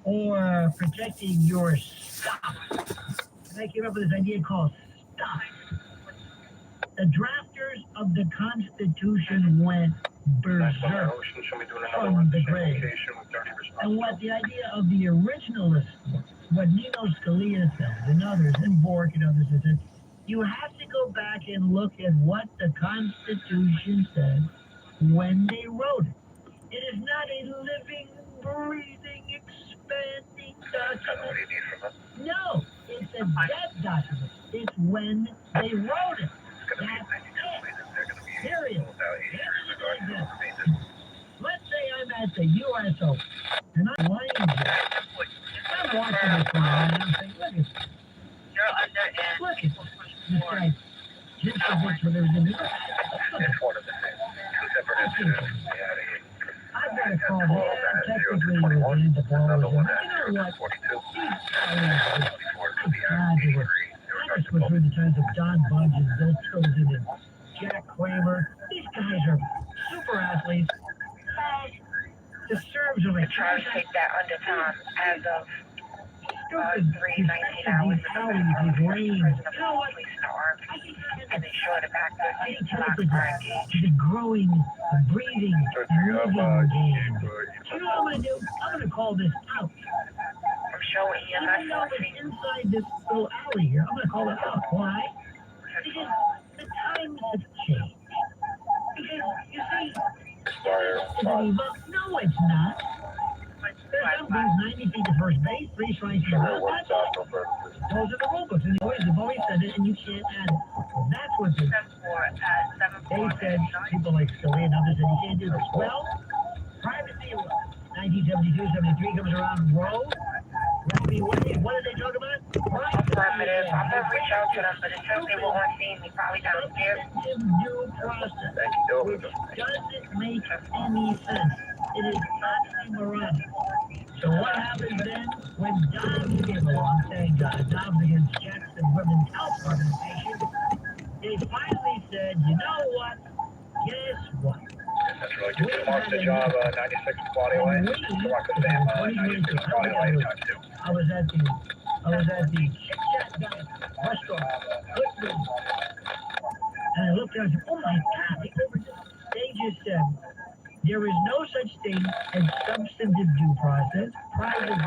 or protecting your stuff. And I came up with this idea called stuff. The drafters of the Constitution went berserk from the grave. And what the idea of the originalists was, what Nino Scalia said, and others, and Bork and others, is that you have to go back and look at what the Constitution said when they wrote it. It is not a living, breathing, expanding document. What do you need from us? No, it's a dead document. It's when they wrote it. That's it. Period. Let's say I'm at the U.S. Open, and I'm lying here. I'm watching this one, and I'm saying, look at this. You're under and Look at this. This guy, just for this, when there was a new. It's one of the things. Two separate incidents. I've got a call there. Technically, it was in the ball. Another one You at know what? 42. I just went through the times of Don Budge and Bill Tilden and Jack Kramer. These guys are super athletes. The serves are like try to take that under time as of stupid. 3:19 hours. These alleys, these lanes. You know what? And they short it back I to think it's a growing, breathing, moving game. You know what I'm going to do? I'm going to call this out. I'm showing you Even though it's inside this little alley here, I'm going to call it out. Why? Because the times have changed. Because, you see, no, it's not. There's some things 90 feet to first base, 3 strikes to the left. Those are the rule books. And they've always said it, and you can't add it. Well, that's what they said. People like Scalia and others said you can't do this. Well, privacy law, 1972, 73 comes around. Roe, Roe v. Wade. What did they talk about? Affirmative. I'm going to reach out to them, but it says they will want to see me probably downstairs. Due process, which doesn't make any sense. It is oxymoron. So what happens then when Dobbs came along, saying Dobbs against Jackson Women's Health Organization? They finally said, you know what? Guess what? That's really good. Mark the job, 96 quality light. Mark the Sam, 96 quality light. I was at the Chit Chat guy restaurant, and I looked and I said, oh my God, they just said, there is no such thing as substantive due process. Privacy is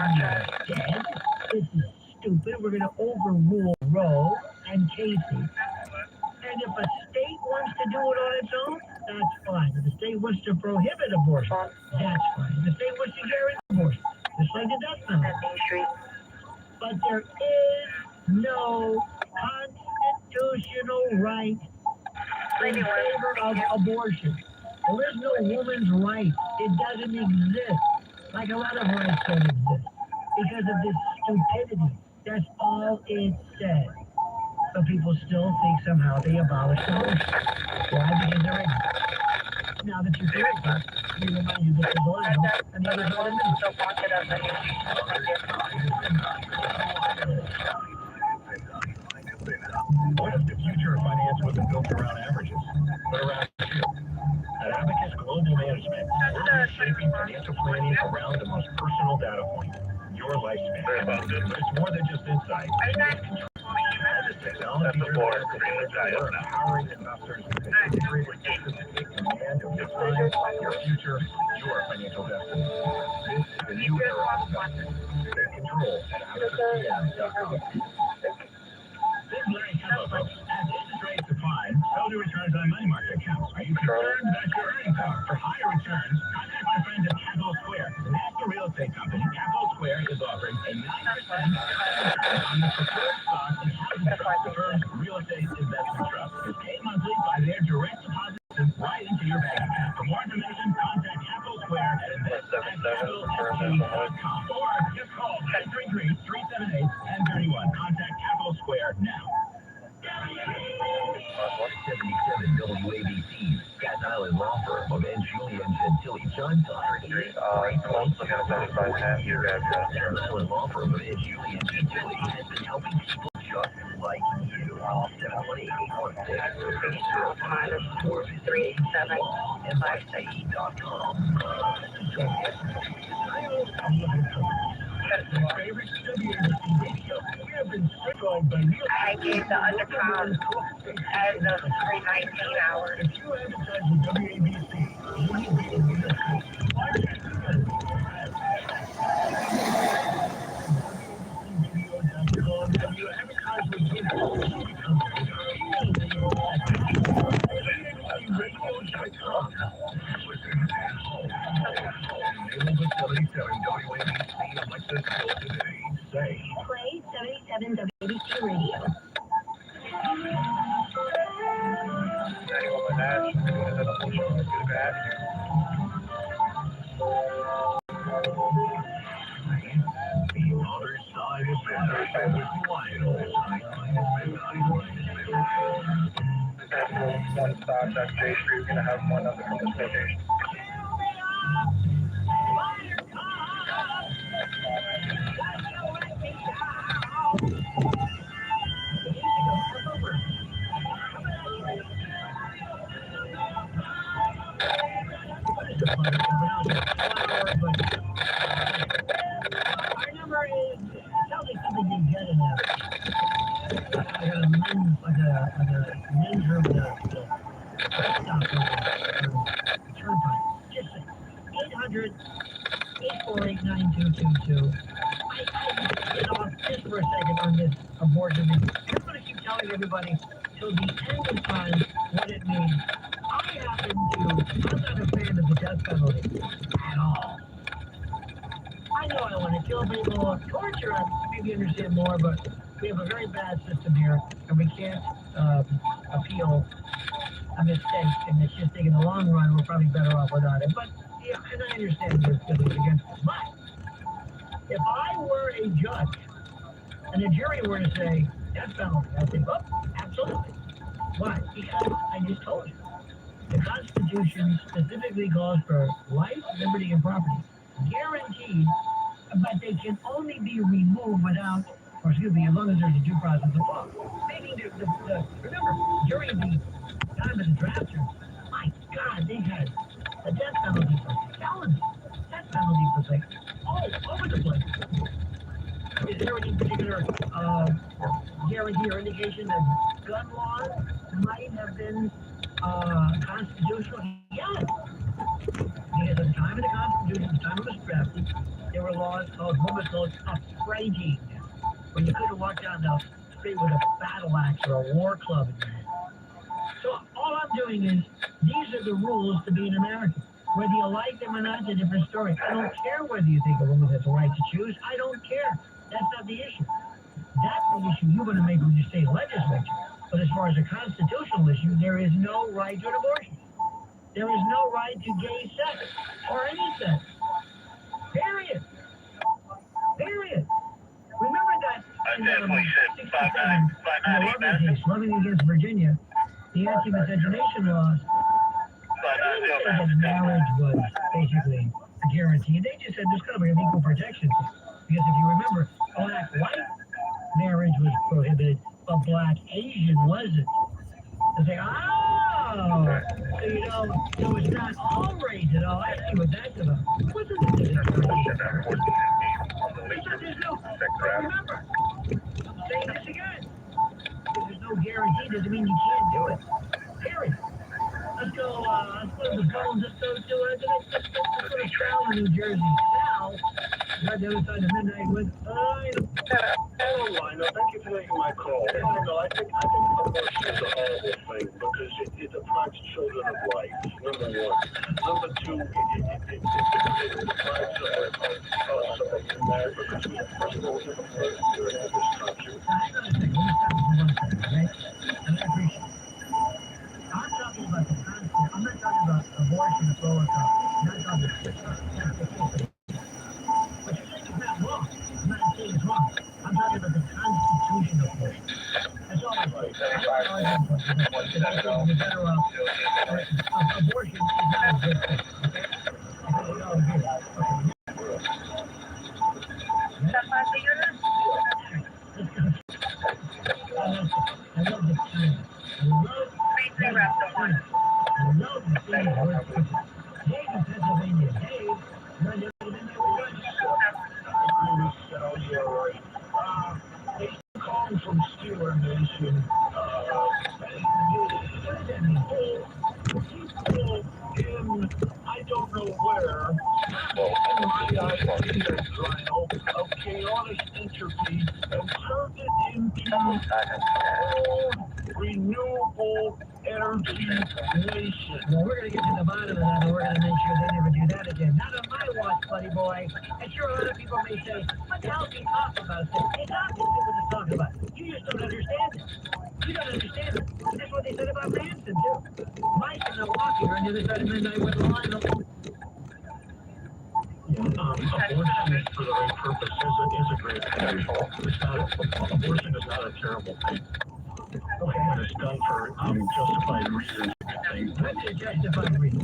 dead. This is stupid. We're going to overrule Roe and Casey. And if a state wants to do it on its own, that's fine. If the state wants to prohibit abortion, that's fine. If the state wants to guarantee abortion, just like the death penalty. But there is no constitutional right in favor of abortion. There is no woman's right. It doesn't exist. Like a lot of rights don't exist. Because of this stupidity. That's all it said. But people still think somehow they abolished abortion. Why? Because they're ignorant. Now that you're correct, let me remind you that there's a lot of them, and the others are in What if the future of finance wasn't built around averages, but around you? At Abacus Global Management, we're reshaping financial planning around the most personal data point, your lifespan. It's more than just insight. This technology is empowering investors with an integrated system to take command of your time, your future, your financial destiny. This is the new era of investing. Take control at abacuscm.com. This is Larry Kemp. As interest rates decline, so do returns on money market accounts. Are you concerned about your earning power? For higher returns, contact my friends at Capital Square. The national real estate company, Capital Square, is offering a 9% on the preferred stock and housing trust firm's real estate investment trust. It's paid monthly by their direct deposit right into your bank account. For more information, contact Capital Square at invest@capitalsg.com or just call 933-378-1031. Contact Capital Square now. 77 WABC, Staten Island law firm of N. Julian Gentili John Tyler. Staten Island law firm of N. Julian Gentili has been helping people just like you. 718-816-437-MIC.com. I gave the undercount as of 3:19 hours. If you advertise with WABC, you will be in New York City. WABCRadio.com, and you advertise with Google, you become WABCRadio.com. Enable the 77 WABC Alexa skill today. Say, Play 77 WABC Radio. 91 Nash, doing another full show. Good bad. the other side of midnight with Lionel. One stop at J Street. We're gonna have one other from this location. Our number is, it sounds like something you get in a men's room, the turnpike. Just 800-848-9222. Just for a second on this abortion thing. I'm going to keep telling everybody till the end of time what it means. I'm not a fan of the death penalty at all. I know I want to kill people, torture, maybe understand more, but we have a very bad system here, and we can't appeal a mistake, and it's just in the long run, we're probably better off without it. But, yeah, and I understand there's feelings against it. But, if I were a judge, and the jury were to say, death penalty, I'd say, oh, absolutely. Why? Because I just told you. The Constitution specifically calls for life, liberty, and property. Guaranteed, but they can only be removed without, or excuse me, as long as there's a due process of law. Making remember, during the time of the drafters, my God, they had a death penalty for felons, death penalty for things all over the place. Is there any particular guarantee or indication that gun laws might have been constitutional? Yes. Because at the time of the Constitution, the time it was drafted, there were laws called homicide suffraging, where you couldn't walk down the street with a battle axe or a war club in your hand. So all I'm doing is, these are the rules to be an American. Whether you like them or not, it's a different story. I don't care whether you think a woman has a right to choose. I don't care. That's not the issue. That's the issue you're going to make with your state legislature. But as far as a constitutional issue, there is no right to an abortion. There is no right to gay sex or any sex. Period. Period. Remember that in the case, Loving against Virginia, the anti-miscegenation laws, they didn't say that marriage was basically a guarantee. They just said there's going to be an equal protection. Because if you remember, black-white marriage was prohibited, but black-Asian wasn't. They say, oh, so you know, so it's not all race at all. I see what that's about. What's the discrimination? Remember, I'm saying this again. If there's no guarantee, doesn't mean you can't do it. Period. Let's go to the phones. Let's go to Sal in New Jersey. Sal, right the other side of midnight with, Hello, Lionel. Thank you for taking my call. Lionel, I think abortion is a horrible thing because it deprives children of life, number one. Number two, it deprives us of marriage because we have first of all different birth here in this country. I'm talking about the concept. I'm not talking about abortion as well as I'm not talking about what you're saying is not wrong. I'm not saying it's wrong. I'm talking about the Constitution of abortion. That's all I'm saying. You're better off. Abortion is not a good thing. Okay? I think we all agree. Okay. I love the time. I love the thing. Dave in Pennsylvania. Dave, you're never been there with us. Hey, calling from of chaotic entropy and turned it into renewable energy nation. Well, we're going to get to the bottom of that, and we're going to make sure they never do that again. Not on my watch, buddy boy. And sure, a lot of people may say, what the hell is he talking about? It's obvious what he's talking about. You just don't understand it. You don't understand it. That's what they said about Manson, too. Mike and Milwaukee are on the other side of midnight with Lionel. Abortion for the right purpose is a great thing. Abortion is not a terrible thing. When it's done for justified reasons, it's a good thing. What's the justified reason?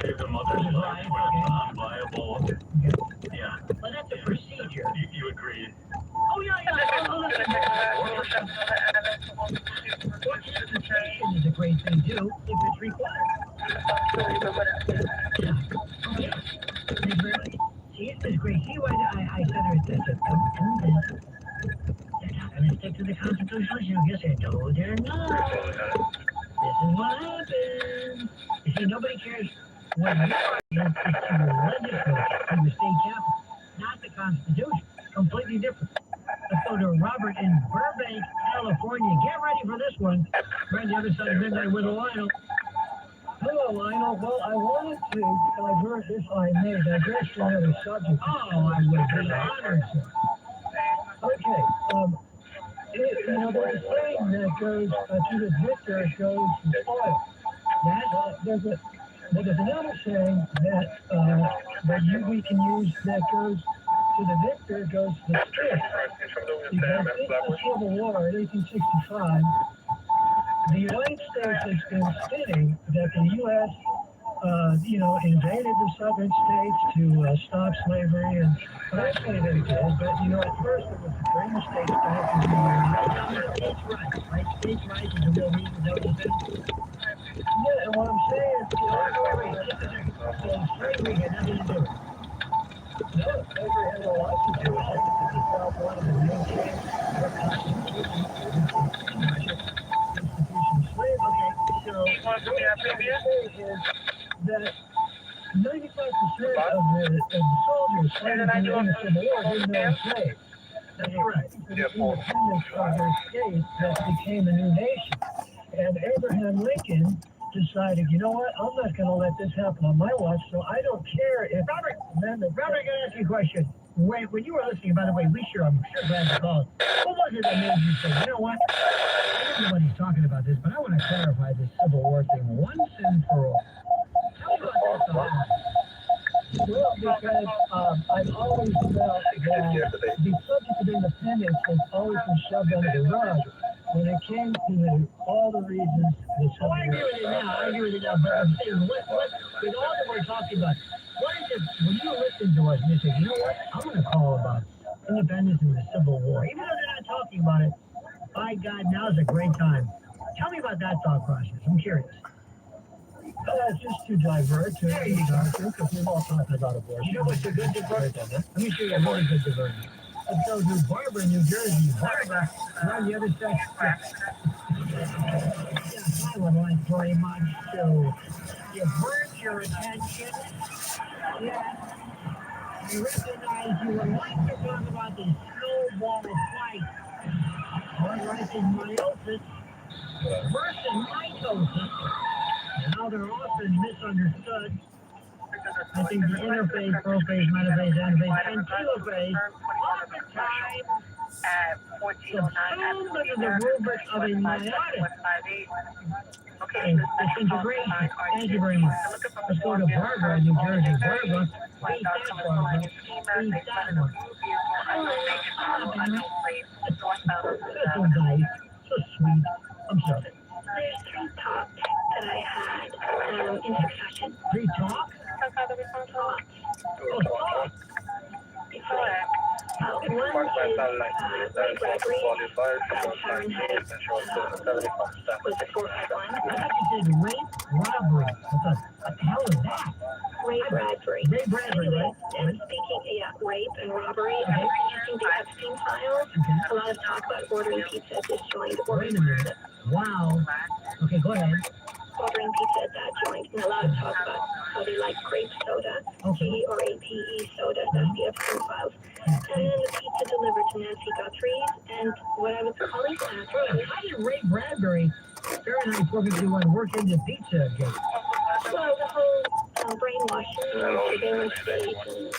Save the mother's life when it's unviable. Yeah. Well, that's a procedure. You agreed. Oh, yeah. Orchestration is a great thing, too, if it's required. Yeah. See, it's great. See why I said her this. They're not going to stick to the Constitution. You'll just say, no, they're not. This is what happens. You see, nobody cares what you are against. It's to the legislature, to the state capital, not the Constitution. Completely different. Let's go to Robert in Burbank, California. Get ready for this one. We're on the other side of midnight with Lionel. Hello, Lionel. Well, I wanted to divert, if I may, digress from another subject. Oh, I would be honored, sir. Okay. There's a saying that goes to the victor goes the spoil. Yes? There's another saying that we can use that goes to the victor goes to the stick. Because since the Civil War in 1865, the United States has been stating that the U.S. Invaded the southern states to stop slavery, and I say they did, but at first it was the French states back in the States' rights, right? States' rights is the real reason that was it. Yeah, and what I'm saying is, So slavery had nothing to do with it. no, slavery had a lot to do with it, because the South wanted to maintain their constitution of slavery. Okay, so What I'm saying is that 95% of the soldiers fighting in the Civil War didn't know slaves. that's correct. For the independence of their state that became a new nation. And Abraham Lincoln decided, you know what, I'm not going to let this happen on my watch, so I don't care if... Robert, I got to ask you a question. When you were listening, by the way, I'm sure glad you called. What was it that made you say, you know what? I don't know what he's talking about this, but I want to clarify this Civil War thing once and for all. Tell me about that. Well, because I've always felt that the subject of independence has always been shoved under the rug when it came to all the reasons the So I agree with you now, but I'm saying, with all that we're talking about, what is it, when you listen to us and you say, you know what, I'm going to call about independence and the Civil War, even though they're not talking about it, by God, now's a great time. Tell me about that thought process, I'm curious. just to divert to There you go. because we're all talking about abortion. You know what's a good diversion? Let me show you a really good diversion. Let's go to Barbara, New Jersey. Barbara, we're on the other side. Yes, I would like very much to divert your attention. Yes, I recognize you would like to talk about the snowball fight. Hard-rising meiosis versus mitosis. And how they're often misunderstood. I think the interphase, prophase, metaphase, anaphase, and telophase oftentimes subsumed under the rubric of a meiotic. It's integration. Thank you very much. Let's go to Barbara, New Jersey. Barbara, please stand, Barbara. Please stand, Barbara. So nice. So sweet. I'm sorry. There's 3 talks that I had in succession. 3 talk? Thoughts. Oh, talk. One is Ray Bradbury, Sharon Head, was the 451. I thought you said rape, robbery. What the hell is that? Ray Bradbury. Ray Bradbury, right? And speaking, rape and robbery, using the Epstein files, a lot of talk about ordering pizza at this joint. Wait a minute. Wow. Okay, go ahead. Ordering pizza at that joint, and a lot of talk about how they like grape soda or APE soda. That's the Epstein files. And then the pizza delivered to Nancy Guthrie's. And what I was calling to ask was, How did Ray Bradbury, Fahrenheit 451, work into pizza again? well, the whole brainwashing and surveillance state and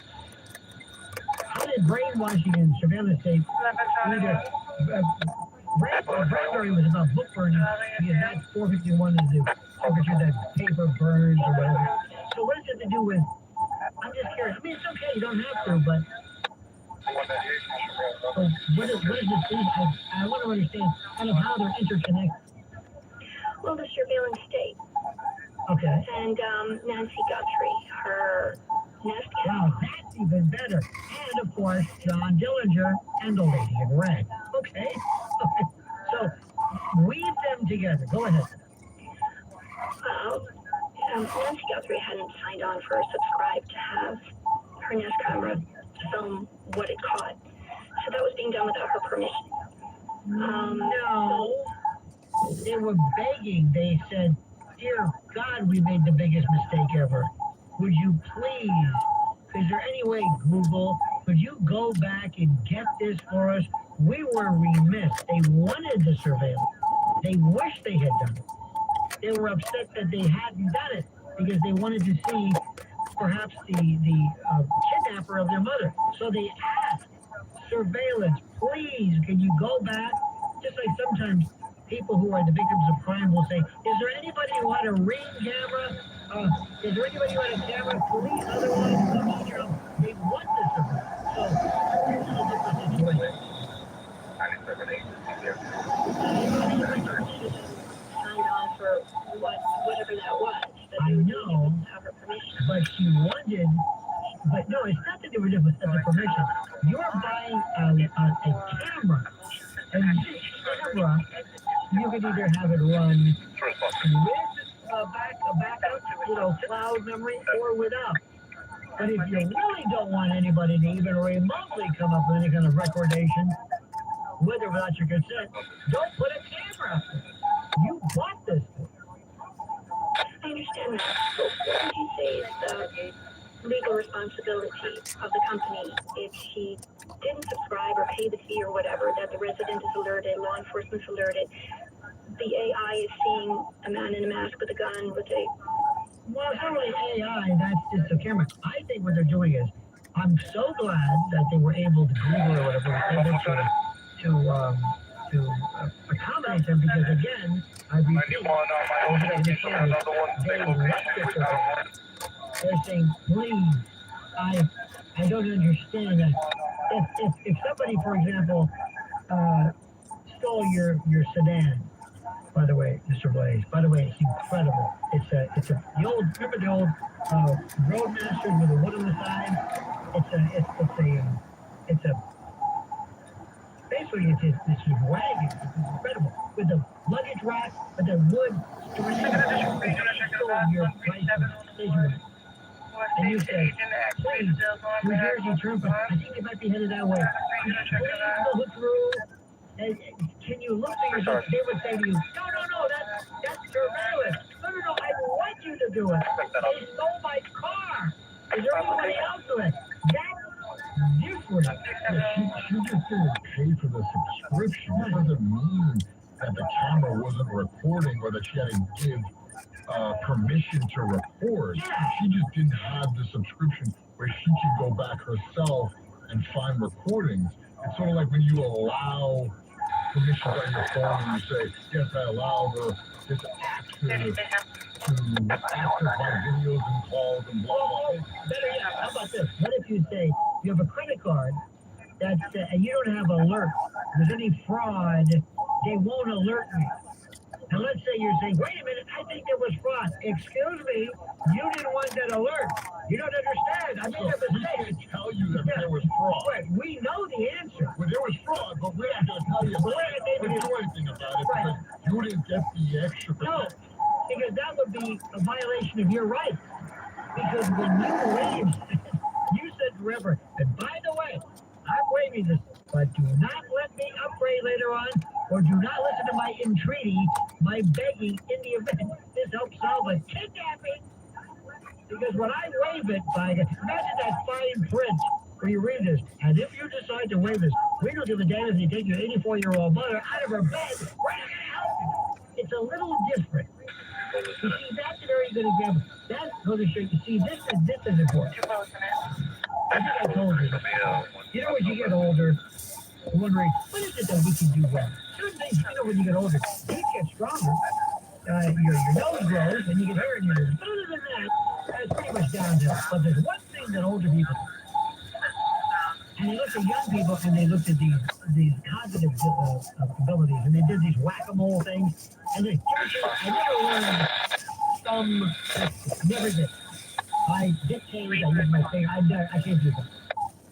How did brainwashing and surveillance state either? Bradbury was about book burning because that's 451 is the temperature that paper burns or whatever. So what does it have to do with? I'm just curious. I mean, it's okay. You don't have to, but. So what is this thing? I want to understand kind of how they're interconnected. well, the surveillance state. Okay. And Nancy Guthrie, her nest cat. Wow, that's even better. And of course, John Dillinger and the lady in red. Okay. So weave them together. Go ahead. Well, Nancy Guthrie hadn't signed on for a subscribe to have her Nest camera film what it caught. So that was being done without her permission. No. They were begging. They said, "Dear God, we made the biggest mistake ever. Would you please, is there any way, Google, could you go back and get this for us? We were remiss. They wanted the surveillance. They wished they had done it. They were upset that they hadn't done it because they wanted to see perhaps the kidnapper of their mother. So they asked, surveillance, please, can you go back?" Just like sometimes people who are the victims of crime will say, "Is there anybody who had a Ring camera? Is there anybody who had a camera? Please, otherwise, they want this surveillance." So here's a different situation. Signed on for whatever that was. But I they know, didn't have her permission. but she wanted, but no, it's not that they were different at the permission. You're buying a camera, and this camera, you can either have it run with a backup, cloud memory, or without. But if you really don't want anybody to even remotely come up with any kind of recordation, with or without your consent, don't put a camera up there. You bought this thing. I understand that. But what would you say is the legal responsibility of the company if she didn't subscribe or pay the fee or whatever, that the resident is alerted, law enforcement's alerted, the AI is seeing a man in a mask with a gun with a... Well, it's not really AI, that's just a camera. I think what they're doing is, I'm so glad that they were able to Google or whatever, were able to accommodate them because, again, I repeat, they're saying, please, I don't understand that. If somebody, for example, stole your sedan, by the way, Mr. Blaze, by the way, it's incredible. Remember the old Roadmaster with the wood on the side? Basically it's this wagon. It's incredible. With the luggage rack, with the wood stole your license, station. And you say, please, New Jersey Turnpike, I think it might be headed that way. Could you please go through? And can you look at yourself? They would say to you, no, that's surveillance. No, I want you to do it. They stole my car. Is there anybody else to it? That's different. She just didn't pay for the subscription. That doesn't mean that the camera wasn't recording or that she had to give permission to record. Yeah. She just didn't have the subscription where she could go back herself and find recordings. It's sort of like when you allow permissions on your phone and you say, yes, I allow this app to access my videos and calls and blah, blah, blah. Better yet, how about this? What if you say you have a credit card and you don't have alert? If there's any fraud, they won't alert me. Now let's say you're saying, wait a minute, I think there was fraud. Excuse me, you didn't want that alert. You don't understand. I made a mistake. We can't tell you that there was fraud. Right, we know the answer. Well, there was fraud, but we're not going to tell you. We're not going to do anything about it because you didn't get the extra No, because that would be a violation of your rights. Because when you waived, you said to River, and by the way, I'm waiving this, but do not let me upgrade later on, or do not listen to my entreaty, my begging in the event this helps solve a kidnapping. Because when I waive waive it by, imagine that fine print where you read this, and if you decide to waive this, we don't give a damn if you take your 84-year-old mother out of her bed right now. It's a little different. You see, that's a very good example. That goes to show you, see, this is important. I think I told you. You know, as you get older, you're wondering, what is it that we can do well? Certain things, you know, when you get older, you get stronger. Your nose grows, and you get hair in your ears. But other than that, that's pretty much downhill. But there's one thing that older people do. And they looked at young people, and they looked at these cognitive abilities, and they did these whack-a-mole things. And they, I never learned some, never did. I dictated, I did my thing, I can't do that.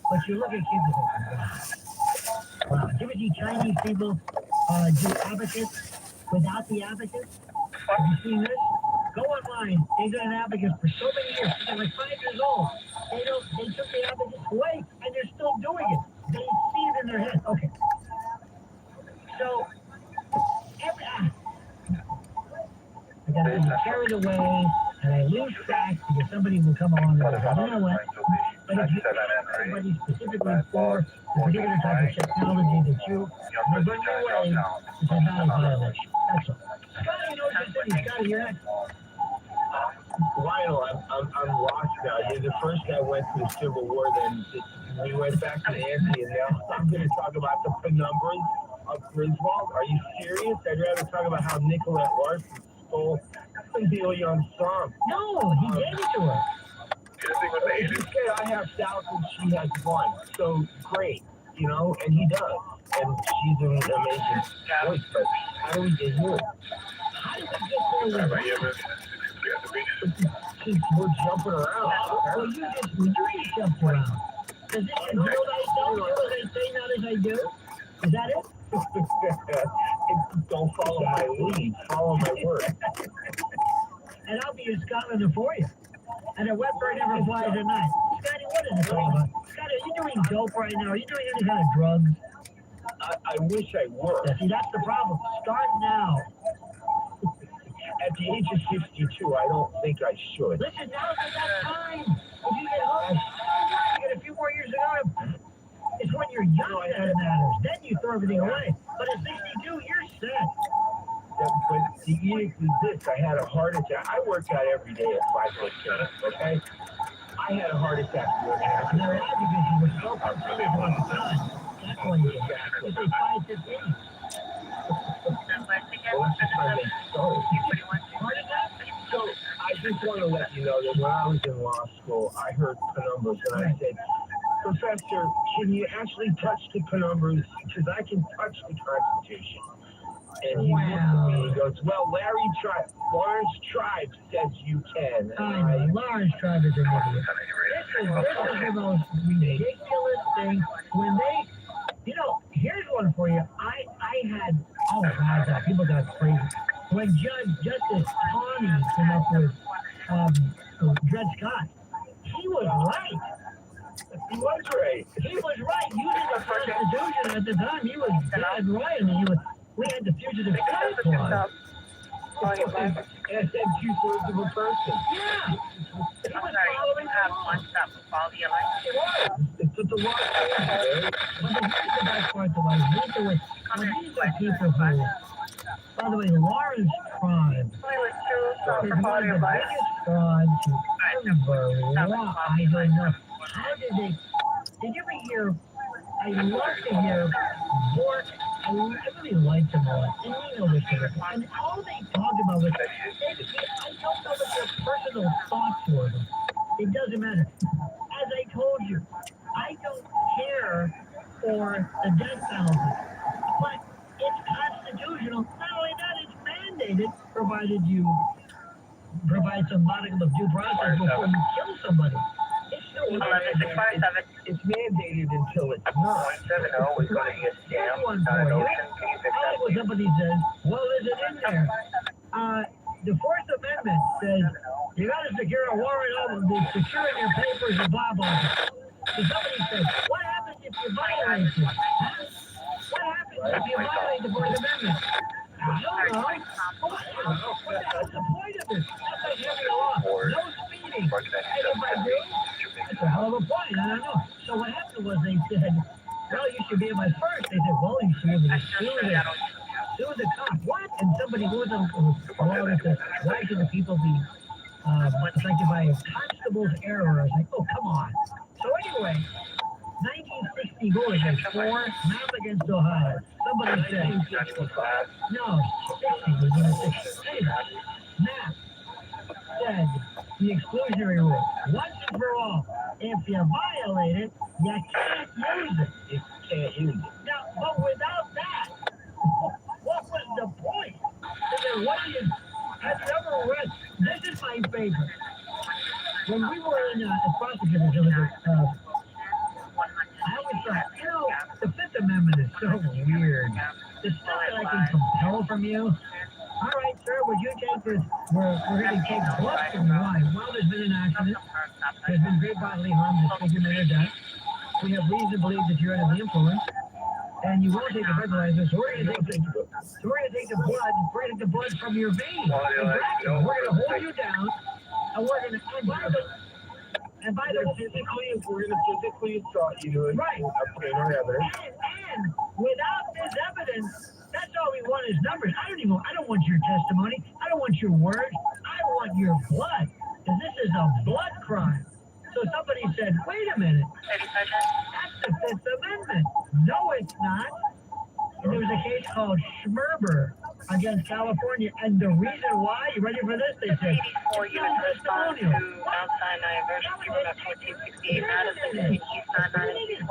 But you look at kids and think, wow. Do you ever see Chinese people do abacus without the abacus? Have you seen this? Go online. They've done abacus for so many years. They're like 5 years old. They took the abacus away, and they're still doing it. They see it in their head. Okay. So, I gotta be carried away, and I lose track because somebody will come along and say, you know what? But if you ask somebody specifically for the particular type of technology that you bring your way, it's not a violation. That's all. Scotty in Ocean City. Scotty, you're next. Lionel, I'm lost now. You're the first guy went to the Civil War, then we went back to Nancy, and now I'm going to talk about the penumbras of Griswold. Are you serious? I'd rather talk about how Nicolette Larson stole Neil Young's song. No, he gave it to her. She said, I have thousands, she has one. So great, you know, and he does. And she's an amazing voice, but how do we get here? How did we get there with We're jumping around. Well, you just jumped around. Does it know thyself, do as I say, not as I do? Is that it? Don't follow my lead, follow my word. And I'll be in Scotland for you. And a wet bird never flies at night. Scotty, what is this all about? Scotty, are you doing dope right now? Are you doing any kind of drugs? I wish I were. Yeah, see, that's the problem. Start now. At the age of 62, I don't think I should. Listen, now's the best time. If you get hooked, you get a few more years to go. It's when you're young that it matters. Then you throw everything away. But at 62, you're set. Yeah, but the edict is this. I had a heart attack. I work out every day at 5:10, okay? I had a heart attack. And they're out because you were so frustrated all the time. That's why you get back. It's a 5:15. So I just want to let you know that when I was in law school, I heard penumbras and I said, Professor, can you actually touch the penumbras? Because I can touch the Constitution. And he looked at me and he goes, well, Lawrence Tribe says you can. And Lawrence Tribe is an idiot. This is the most ridiculous thing. When they, you know, here's one for you. I had, oh God, people got crazy. When Justice Taney came up with Dred Scott, he was right. He was right. He was right. Using the Constitution at the time, he was dead right. And we had the Fugitive Slave Clause. And said 2/3 of a person. Yeah. He was following the law. It's the law. But here's the best part to life. These are people who, by the way, Lawrence Tribe is one of the biggest frauds to ever law. I don't know. How did you ever hear, I love to hear Bork, I really liked him a lot, and we know this sort of thing. And all they talked about was, I don't know what their personal thoughts were. It doesn't matter. As I told you, I don't care for the death penalty, but it's constitutional. Not only that, it's mandated, provided you provide some modicum of due process before you kill somebody. It's mandated until it's not. 170 is going to be a scam. One for you. I like what somebody says. Well, is it in there? The Fourth Amendment says you got to secure a warrant over securing your papers and blah blah. So somebody says, what happens if you violate it? What happens if you violate the Fourth Amendment? I don't know. What's the point of this? That's like having a law. No speeding. And if I do, That's a hell of a point. I don't know. So what happened was they said, well, you should be able to first. They said, well, you should be able to sue the cop. What? And somebody who was allowed us to, why should the people be affected by a constable's error? I was like, oh, come on. So anyway, 1960 goal against 4, Mapp against Ohio. Somebody said, no, 60 was in the 60s. Anyway, Mapp said the exclusionary rule, once and for all, if you violate it, you can't use it. You can't use it. Now, but without that, what was the point? And then what do you, have you ever read, this is my favorite. When we were in, as prosecutors, it was, I always thought, you know, the Fifth Amendment is so weird. The stuff that I can compel from you. All right, sir, would you take this? We're going to take blood from you. Why? Well, there's been an accident. There's been great bodily harm, disfigurement, or death. We have reason to believe that you're under the influence. And you won't take the breathalyzer, so we're going to take the blood. We're going to take the blood from your veins. Exactly. We're going to hold you down, and we're going to. And by the way, we're going to physically assault you and right. obtain our evidence. And without this evidence, that's all we want is numbers. I don't want your testimony. I don't want your words. I want your blood. Because this is a blood crime. So somebody said, wait a minute. That's the Fifth Amendment. No, it's not. And there was a case called Schmerber against California. And the reason why, you ready for this? They said, For you in response to Mount Sinai Emergency Room at 1468 Madison and East 996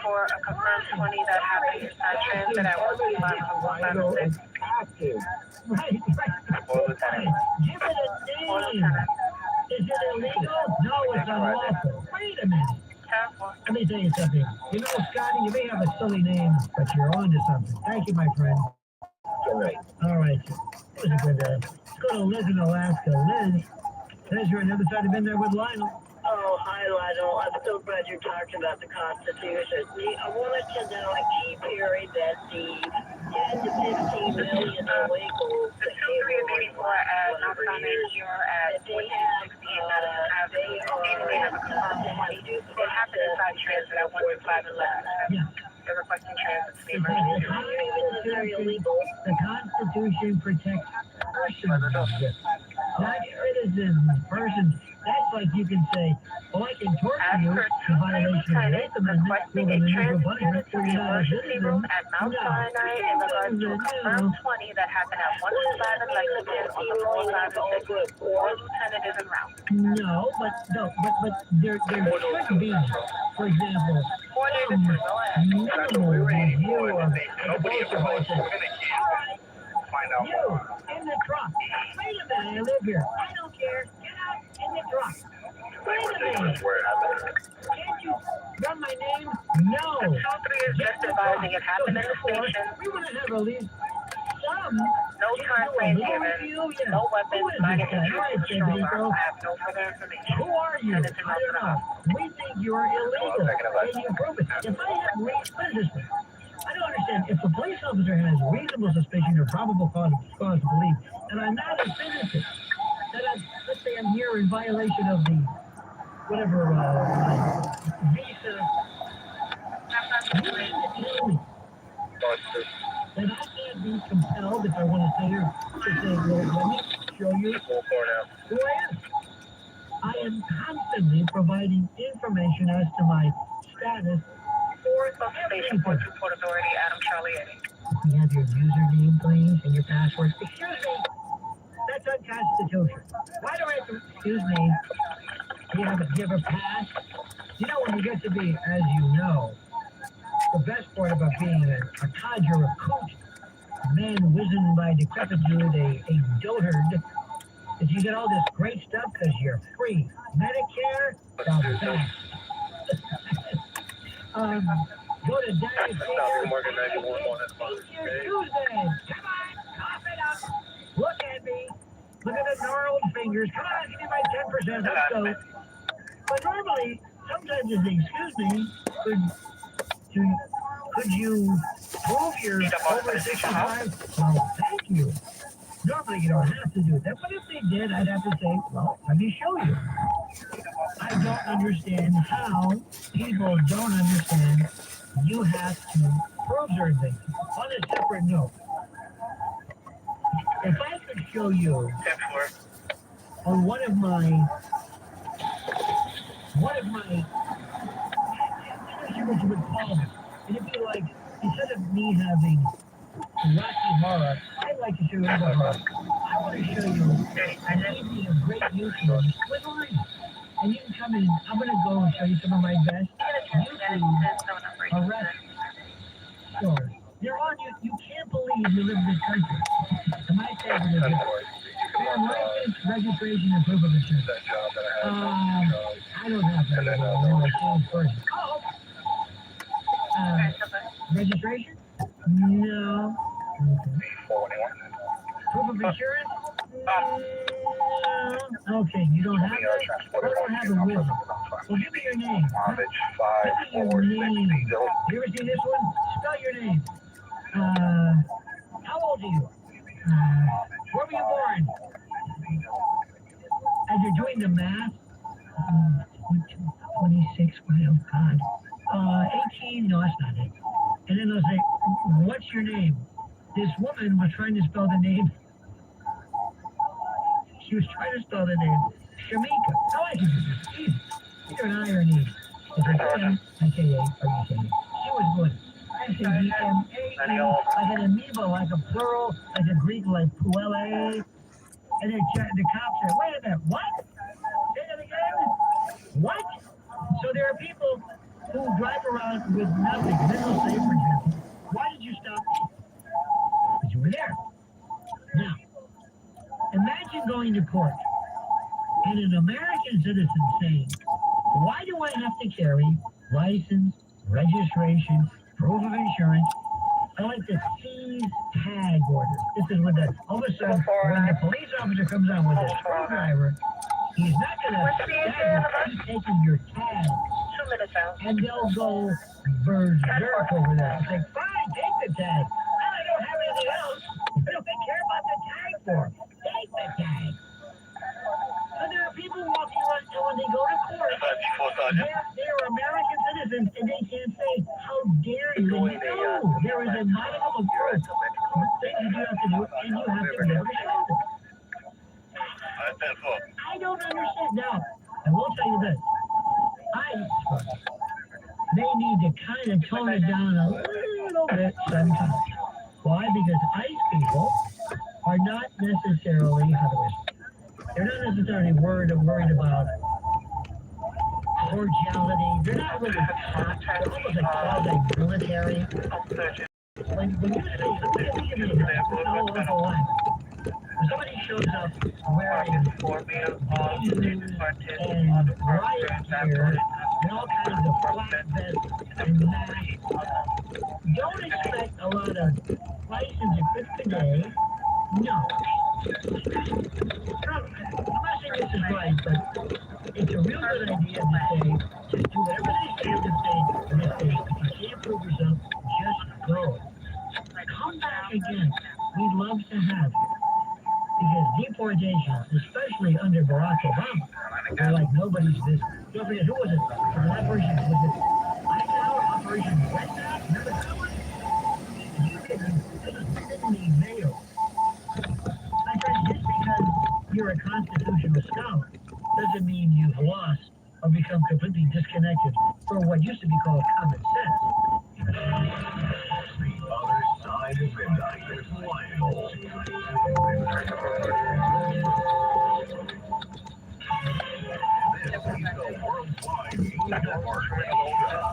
for a confirmed 20 that happened inside transit at 125 from 156. Right. Give it a name. Is it illegal? No, it's unlawful. Wait a minute. Let me tell you something. You know, Scotty, you may have a silly name, but you're on to something. Thank you, my friend. All right. All right. That was a good, let's go to Liz in Alaska. Liz, you're on the other side of in there with Lionel. Oh, hi, Lionel. I'm so glad you're talking about the Constitution. I wanted to know, I keep hearing that the 10 to 15 million illegals that came over at Mount Sinai here at 1468 Madison Avenue, they have a confirmed 20. It happened inside transit at 12511. Yeah. They're requesting transit to be The emergency. Constitution protects persons, not citizens, persons. That's like you can say, well, I can torture As you per in violation of the Eighth Amendment, requesting a transit to the emergency room at Mount Sinai in regards to a confirmed 20 that happened at 125 in Lexington on the 456. Or lieutenant is en route. No, but there should be, for example, some minimal review of Find out you more. in the truck. Wait a minute, I live here. I don't care. Get out in the truck. Wait a minute. Can't you run my name? No. Patrol 3 is just advising it happened in the station. We want to have at least some. No time frame given. No weapons. Minor injuries to the stroller. I have no further information. Who are you? I don't know. We think you're illegal. Can you prove it? If I have listen, I don't understand. If a police officer has reasonable suspicion or probable cause to believe that I'm not a citizen, that let's say I'm here in violation of the whatever visa, you need to tell me that I can't be compelled if I want to say here to say, well, let me show you who I am. I am constantly providing information as to my status. Station 42 Port Authority, Adam Charlie 8. Can you have your username, please, and your password? Excuse me. That's unconstitutional. Why do I have to, excuse me, do you have a pass? You know, when you get to be, as you know, the best part about being a codger, a coot, a man wizened by decrepitude, a dotard, is you get all this great stuff because you're free. Medicare, the best. Go to Diet Tuesday. Come on, cough it up. Look at me. Look at the gnarled fingers. Come on, give me my 10%. Let's go. But normally, sometimes they say, excuse me, could you prove you're over 65? Well, thank you. Normally, you don't have to do that. But if they did, I'd have to say, well, let me show you. I don't understand how people don't understand you have to prove certain things. On a separate note, if I could show you on one of my, what you would call it, and it'd be like, instead of me having Rocky Horror, I'd like to show you another horror. I want to show you an evening of great YouTube with lines. And you can come in, I'm going to go and show you some of my best YouTube arrest stores. They're on you. You can't believe you live in this country. And my favorite is their license, registration, and proof of insurance. I don't have that. I'm a same person. Registration? No. Proof of insurance? No. Okay, you don't have that? I don't have it with you. Well, give me your name. Give me your name. You ever see this one? Spell your name. How old are you? Where were you born? As you're doing the math, 26, oh God. 18, no, that's not it. And then they'll say, what's your name? This woman was trying to spell the name. She was trying to spell the name Shamika. Oh, I can do this. Easy. You're an irony. It's like M-I-K-A, or you say it. She was good. S-A-D-M-A-E. Like an amoeba, like a plural, like a Greek, like puelle. And then the cop said, wait a minute, what? Say that again? What? So there are people who drive around with nothing. And then they'll say, for example, why did you stop me? Because you were there. Now, imagine going to court and an American citizen saying, why do I have to carry license, registration, proof of insurance? I like the seize tag order. This is when all of a sudden, when the police officer comes out with a screwdriver, he's not going to keep taking your tag. 2 minutes out. And they'll go berserk over that. It's like, fine, take the tag. I don't have anything else. What do they care about the tag for? Take the tag. So there are people walking around, and when they go to court, they're American citizens, and they can't say, how dare you? No, there is a modicum of proof that you do have to do, and you have to be able to show them. I don't understand. Now, I will tell you this. They need to kind of tone it down a little bit sometimes. Why? Because ICE people are not necessarily, they're not necessarily worried about cordiality. They're not really hot. They're almost like quasi-military. When you say, let me give you an example. When somebody shows up wearing and riot gear and all kinds of flat vests and masks, don't expect a lot of license equipped today. No. I'm not saying this is right, but it's a real good idea to say, just do whatever they say to say, if you can't prove yourself, just go. Come back again. We'd love to have you. Because deportations, especially under Barack Obama, are like nobody's business. Don't forget, who was it? For the operation, was it Eisenhower, Operation Red Dot? Remember that one? You didn't need veil. My friend, just because you're a constitutional scholar doesn't mean you've lost or become completely disconnected from what used to be called common sense. The other side of midnight is Lionel. This is the worldwide news network.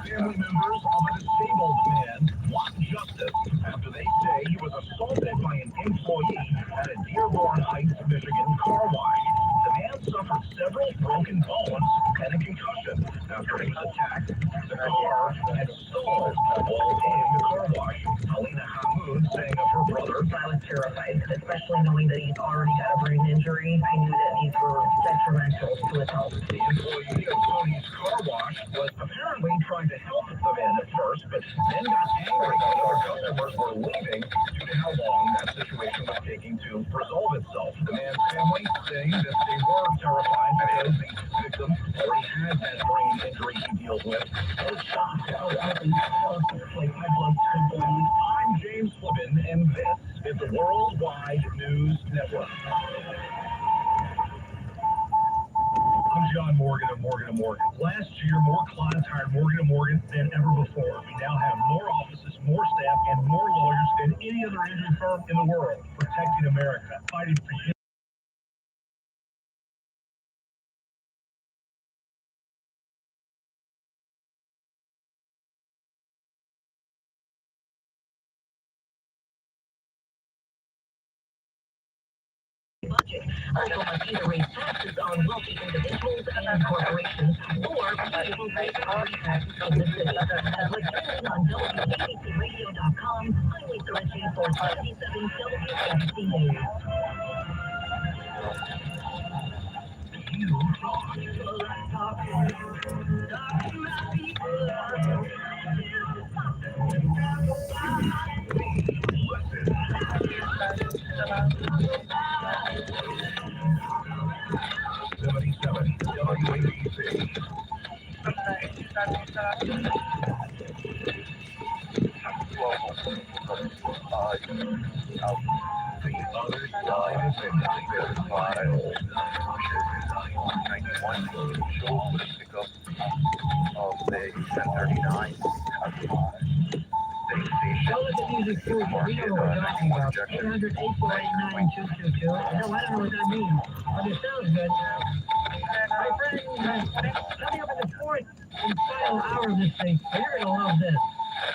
Family members of a disabled man want justice after they say he was assaulted by an employee at a Dearborn Heights, Michigan car wash. The man suffered several broken bones and a concussion after he was attack. The car had stolen while in the car wash. Alina Hamoud saying of her brother, I was terrified, especially knowing that he's already got a brain injury. I knew that these were detrimental to his health. the employee of Tony's car wash, was apparently trying to help the man at first, but then got angry when other customers were leaving due to how long that situation was taking to resolve itself. The man's family saying that they were terrified because the victim already has that brain injury he deals with. was shocked how like high blood symptoms. I'm James Flippin, and this is the Worldwide News Network. I'm John Morgan of Morgan & Morgan. Last year, more clients hired Morgan & Morgan than ever before. We now have more offices, more staff, and more lawyers than any other injury firm in the world, protecting America, fighting for you. Budget. Also, must either raise taxes on wealthy individuals and corporations, or pay property taxes in the city. Like trending on WABCRadio.com, I'm Lisa Ritchie for 77 WABC News. You talk. Let's talk. WABC. The other side is in the file. 91 shows the pickup of the 1039 at the station. Go with the music too. We know what we're talking about. 800-848-9222. No, I don't know what that means, but it sounds good. My friends, coming up in the fourth and final hour of this thing, you're going to love this.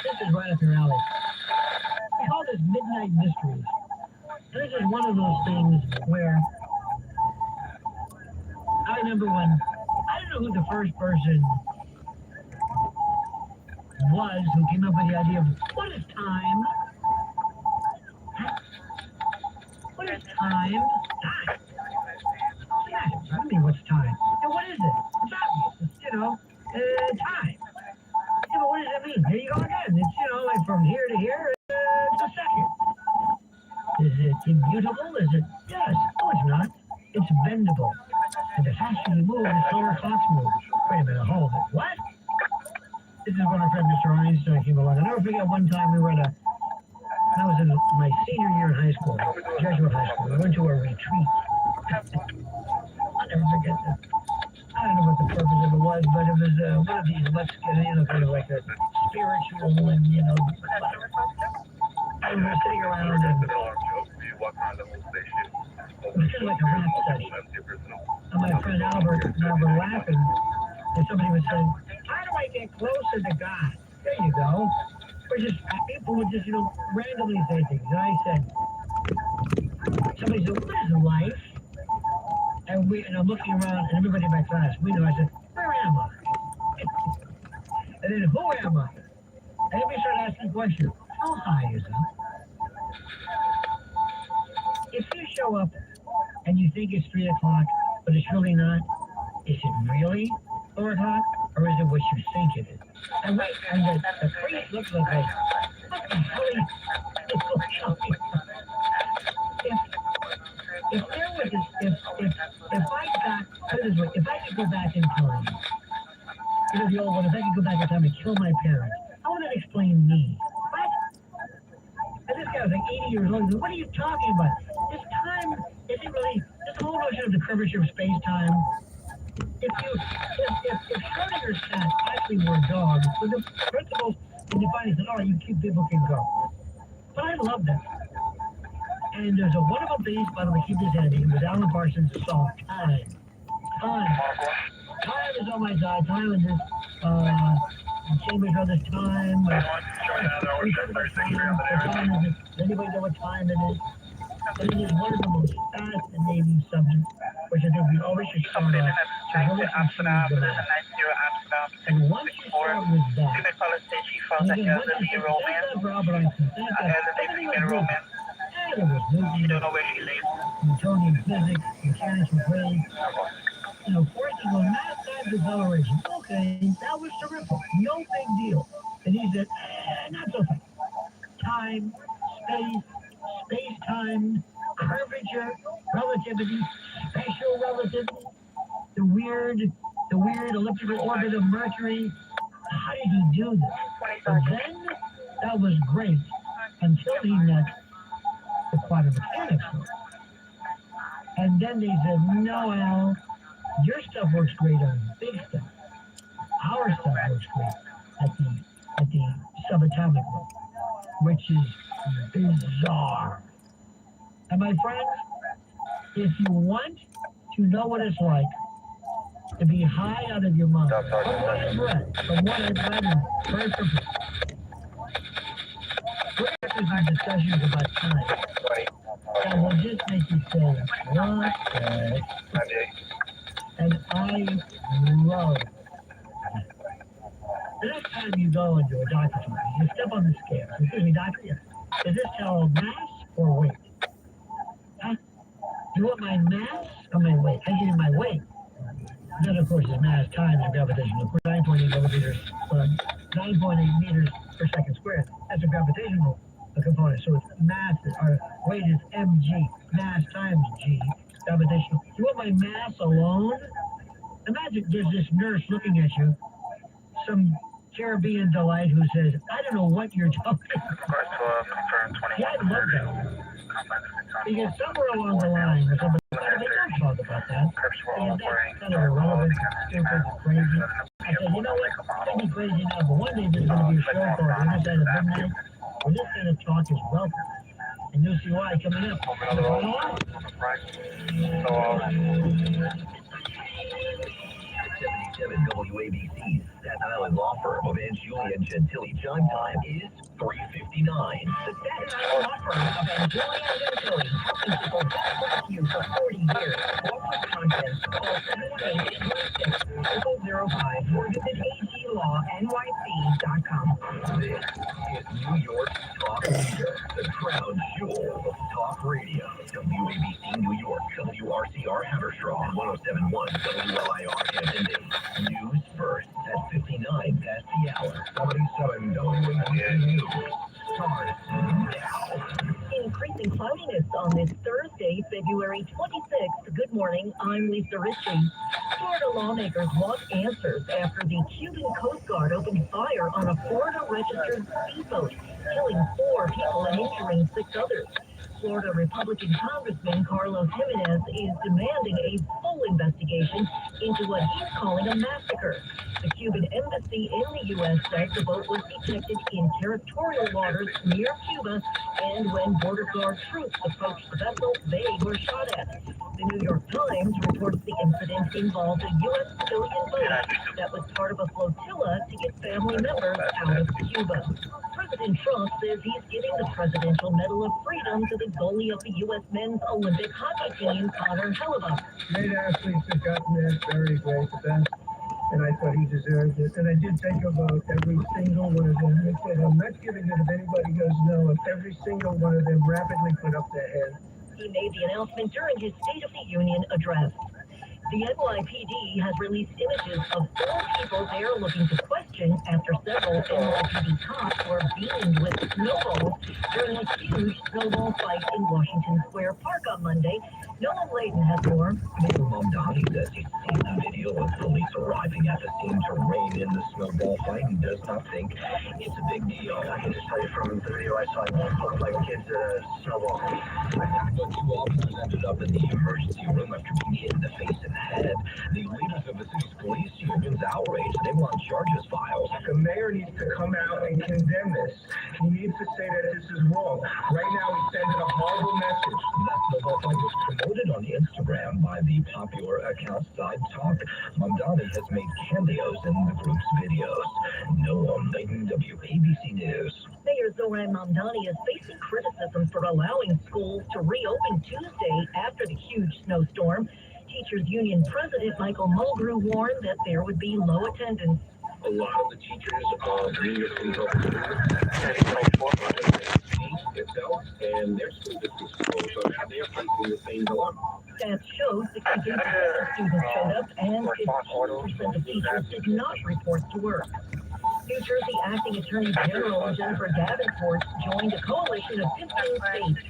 This is right up your alley. We call this Midnight Mysteries. This is one of those things where I number one, I don't know who the first person was who came up with the idea of what is time? What is time? Time. Yeah, I mean, what's time? And what is it? It's obvious. It's, time. Yeah, but what does that mean? Here you go again. It's, like from here to here, it's a second. Is it immutable? Is it? Yes. No, it's not. It's bendable. And the faster you move, the slower clocks move. Wait a minute, hold it. What? This is when our friend Mr. Einstein came along. I'll never forget one time we were at I was in my senior year in high school, Jesuit high school. We went to a retreat. I'll never forget that. I don't know what the purpose of it was, but it was one of these, kind of like a spiritual and, I was sitting around and it was kind of like a rap session. And my friend Albert and I were laughing, and somebody was saying, how do I get closer to God? There you go. People would just, randomly say things. And I said, somebody said, what is life? And I'm looking around, and everybody in my class, we know, I said, where am I? And then, who am I? And everybody started asking questions. How high is up? If you show up and you think it's 3 o'clock, but it's really not, is it really 4 o'clock, or is it what you think it is? And wait, and the priest looked like, what the hell is if there was if I got, put it this way, if I could go back in time, the old one, if I could go back in time and kill my parents, how would that explain me? What? And this guy was like 80 years old. He said, what are you talking about? This time isn't really, this whole notion of the curvature of space-time, if Schrodinger's cat actually were a dog, so the principles in defining said, all right, people can go. But I love that. And there's a wonderful piece, by the way, keep this handy, with Alan Parsons' song, Time. Time is on my side. Time is this, Chambers of this time. Does anybody know what time it is? But it is one of the most fascinating subjects, which I think we always should start off. After that, there's a nice eastbound And once you saw him was back, Cubic Police said she found he the said, elderly once you said, romance. thank God for Albert Einstein, thank God. Elderly Everything was female good. romance. And it was She moving, don't know where she lives. Newtonian physics, mechanics were great. You know, forcing on mass time deceleration. Okay, that was terrific. No big deal. And he said, not so fast. Time, space-time, curvature, relativity, spatial relativity, the weird elliptical orbit of Mercury. How did he do this? And then, that was great until he met the quantum mechanics. And then they said, no, Al, your stuff works great on big stuff. Our stuff works great at the subatomic level, which is bizarre. And my friends, if you want to know what it's like to be high out of your mind, from what I've read and heard from people, we're discussions about time that will just make you say, what the heck? And I love it. The next time you go into a doctor's office, you step on the scale. Excuse me, doctor, yes. Is this tell mass or weight? Huh? You want my mass or my weight? I give you my weight. Then, of course, is mass times gravitational. 9.8 millimeters, 9.8 meters per second squared. That's a gravitational component. So it's mass, or weight is mg. Mass times g. Gravitational. You want my mass alone? Imagine there's this nurse looking at you, some Caribbean delight who says, I don't know what you're talking about. Yeah, I love that. Because somewhere along the line, or somebody, they don't talk about that. And that's kind of irrelevant, stupid, crazy. I said, you know what? It's going to be crazy now, but one day there's going to be a show called The Other Side of Midnight, where this kind of talk is welcome. And you'll see why coming up. WABC's Staten Island law firm of Angiulia and Gentili chime time is 3:59. The Staten Island law firm of Angiulia and Gentili, helping people just like you for 40 years. Corporate contents, call 718-826-0005 or visit aglawnyc.com. This is New York's talk leader, the crown jewel of talk radio. WABC New York, WRCR Haverstraw, 107.1 WLIR Hampton Bays. News first at 59 past the hour. 77 WABC News starts now. Increasing cloudiness on this Thursday, February 26th. Good morning, I'm Lisa Ritchie. Florida lawmakers want answers after the Cuban Coast Guard opened fire on a Florida-registered speedboat, killing 4 people and injuring 6 others. Florida Republican Congressman Carlos Jimenez is demanding a full investigation into what he's calling a massacre. The Cuban embassy in the U.S. says the boat was detected in territorial waters near Cuba, and when Border Guard troops approached the vessel, they were shot at. The New York Times reports the incident involved a U.S. civilian boat that was part of a flotilla to get family members out of Cuba. President Trump says he's giving the Presidential Medal of Freedom to the goalie of the U.S. men's Olympic hockey team, Connor Hellebuyck. Great athletes have gotten that very great, the best, and I thought he deserved it. And I did think about every single one of them. I said, I'm not giving it if anybody goes no, if every single one of them rapidly put up their hands. He made the announcement during his State of the Union address. The NYPD has released images of 4 people they are looking to question after several NYPD cops were beamed with snowballs during a huge snowball fight in Washington Square Park on Monday. Noah Layden has more. Mayor Mamdani says he's seen the video of police arriving at the scene to rein in the snowball fight and does not think it's a big deal. I can just tell you from the video I saw, it looked like kids at a snowball. But 2 officers ended up in the emergency room after being hit in the face and head. The leaders of the city's police union's outraged. They want charges filed. The mayor needs to come out and condemn this. He needs to say that this is wrong. Right now, he's sending a horrible message. That snowball fight was promoted on Instagram by the popular account Side Talk. Mamdani has made cameos in the group's videos. Noah Layden, WABC News. Mayor Zoran Mamdani is facing criticism for allowing schools to reopen Tuesday after the huge snowstorm. Teachers Union President Michael Mulgrew warned that there would be low attendance. A lot of the teachers of New York City Public Schools itself and their school district schools, so now they're facing the same dilemma. Stats show 62% of students showed up and 15% of teachers did not report to work. New Jersey Acting Attorney General Jennifer Davenport joined a coalition of 15 states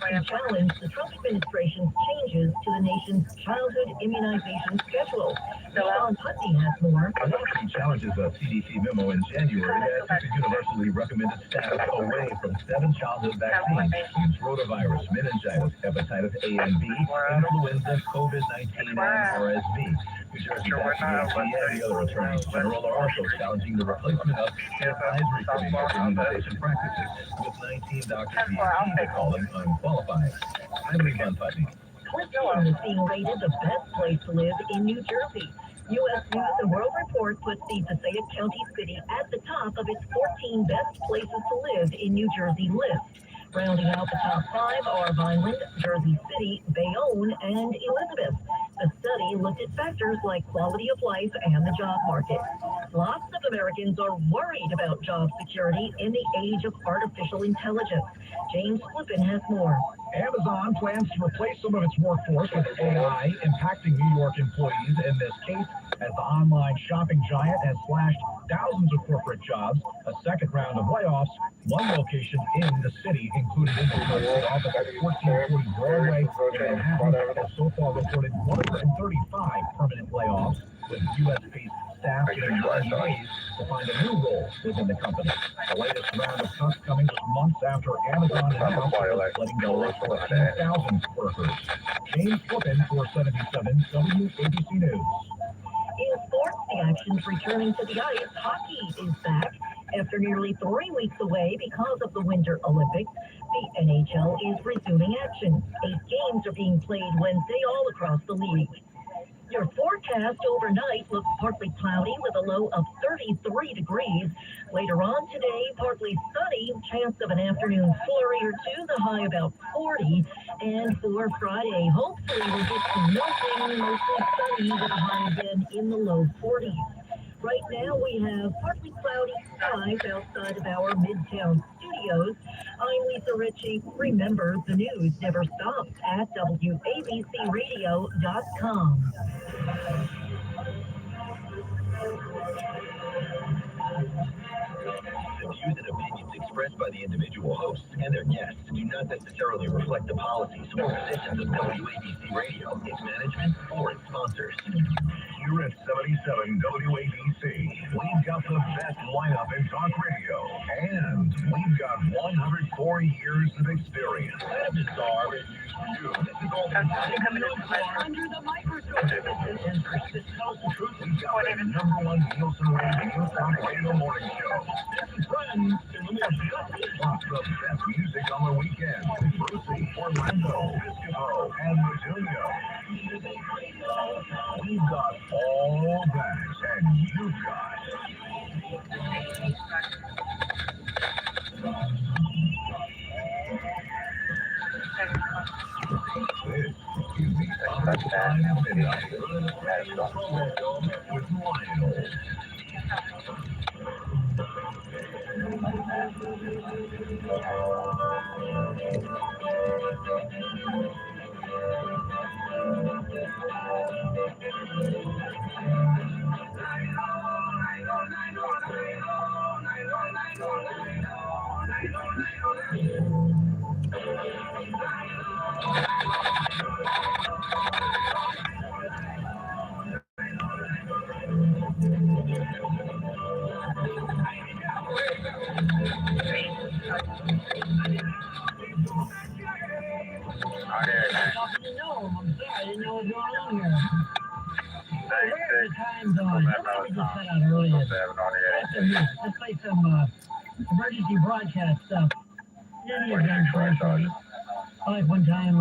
to challenge the Trump administration's changes to the nation's childhood immunization schedule. Sean Putney has more. Washington challenges a CDC memo in January that took the universally recommended status away from 7 childhood vaccines against rotavirus, meningitis, hepatitis A and B, influenza, COVID-19, and RSV. New Jersey and the other attorneys general are also challenging the replacement of the advisory committee for immunization practices, with 19 doctors being calling unqualified. I'm Lee Von Putney. Cleveland is being rated the best place to live in New Jersey. U.S. News and World Report puts the Passaic County city at the top of its 14 best places to live in New Jersey list. Rounding out the top 5 are Vineland, Jersey City, Bayonne, and Elizabeth. The study looked at factors like quality of life and the job market. Lots of Americans are worried about job security in the age of artificial intelligence. James Flippin has more. Amazon plans to replace some of its workforce with AI, impacting New York employees in this case as the online shopping giant has slashed thousands of corporate jobs. A second round of layoffs, one location in the city, including inventory office at 1440 Broadway in Manhattan, has so far reported 135 permanent layoffs, with U.S.-based staff getting 90 days to find a new role within the company. The latest round of cuts coming just months after Amazon announced letting go of 14,000 workers. James Flippin, 477 WABC News. In sports, the action's returning to the ice. Hockey is back. After nearly 3 weeks away because of the Winter Olympics, the NHL is resuming action. 8 games are being played Wednesday all across the league. Your forecast overnight looks partly cloudy with a low of 33 degrees. Later on today, partly sunny, chance of an afternoon flurry or two, the high about 40. And for Friday, hopefully we'll get some melting, mostly sunny with a high again in the low 40s. Right now we have partly cloudy skies outside of our Midtown studios. I'm Lisa Ritchie. Remember, the news never stops at WABCRadio.com. The views and opinions expressed by the individual hosts and their guests do not necessarily reflect the policies or positions of WABC Radio, its management, or its sponsors. Here at 77 WABC, we've got the best lineup in talk radio, and we've got 104 years of experience. That is our news for you. This is all under the microscope. And for this house of truth, we've got the #1 Nielsen rated talk radio morning show. Friends in the morning. Plus the best music on the weekend. Brucey, Orlando, Piscopo, and Matilio. We've got all that, and you've got this is the other side of midnight. With Lionel. I didn't know what was going on here. Where's the time zone? Somebody just said out earlier. Let's play some emergency broadcast stuff. Any event, actually. Like one time,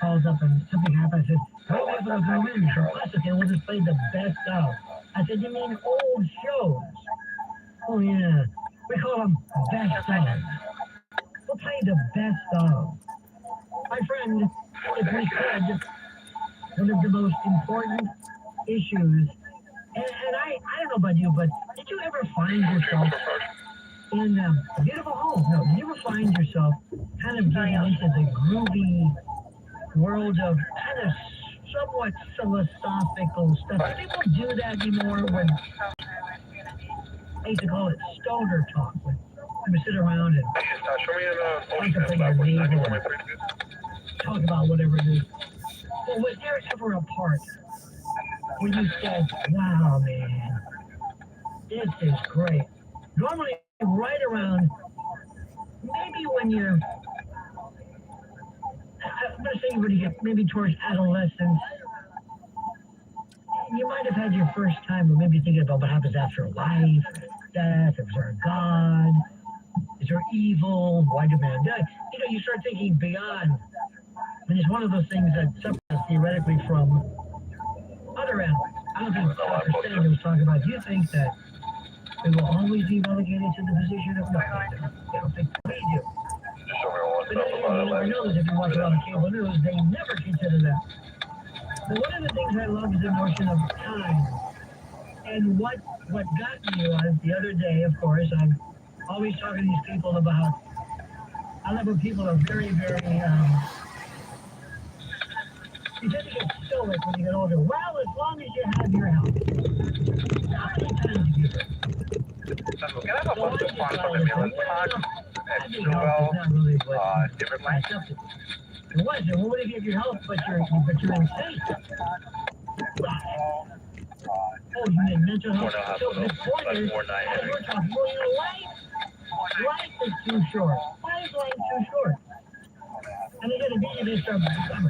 calls up and something happened. I said, "We'll be able to go in." That's okay, we'll just play the best of. I said, "You mean old shows?" "Oh, yeah. We call them best of. We'll play the best of." My friend, if we said one of the most find yourself in a beautiful home? No, do you ever find yourself kind of getting into the groovy world of kind of somewhat philosophical stuff? Do people do that anymore when I used to call it stoner talk? When we sit around and Show me an contemplate your neighbor, talk about whatever it is. Well, was there ever a part where you said, wow, man, this is great? Normally, right around, maybe when you're, I'm going to say when you get maybe towards adolescence, you might have had your first time, or maybe thinking about what happens after life, death, is there a God? Is there evil? Why do man die? You know, you start thinking beyond. And it's one of those things that separates theoretically from other animals. I don't think Dr. Sanger was talking about. Do you think that we will always be relegated to the position of no? I don't think we do. But then again, you never know this if you watch a lot of cable news. They never consider that. But one of the things I love is the notion of time. And what got me was the other day, of course, I'm always talking to these people about. I love when people are very, very. You tend to get stoic when you get older. Well, as long as you have your health. How many times do you do Can I have a bunch of fun from the Milan Park at 12, differently? It wasn't. Well, what if you have your health, but you're in state? Oh, you mean mental health? So the point is, as we're talking, well, you know, life is too short. Why is life too short? And they're going to be, they start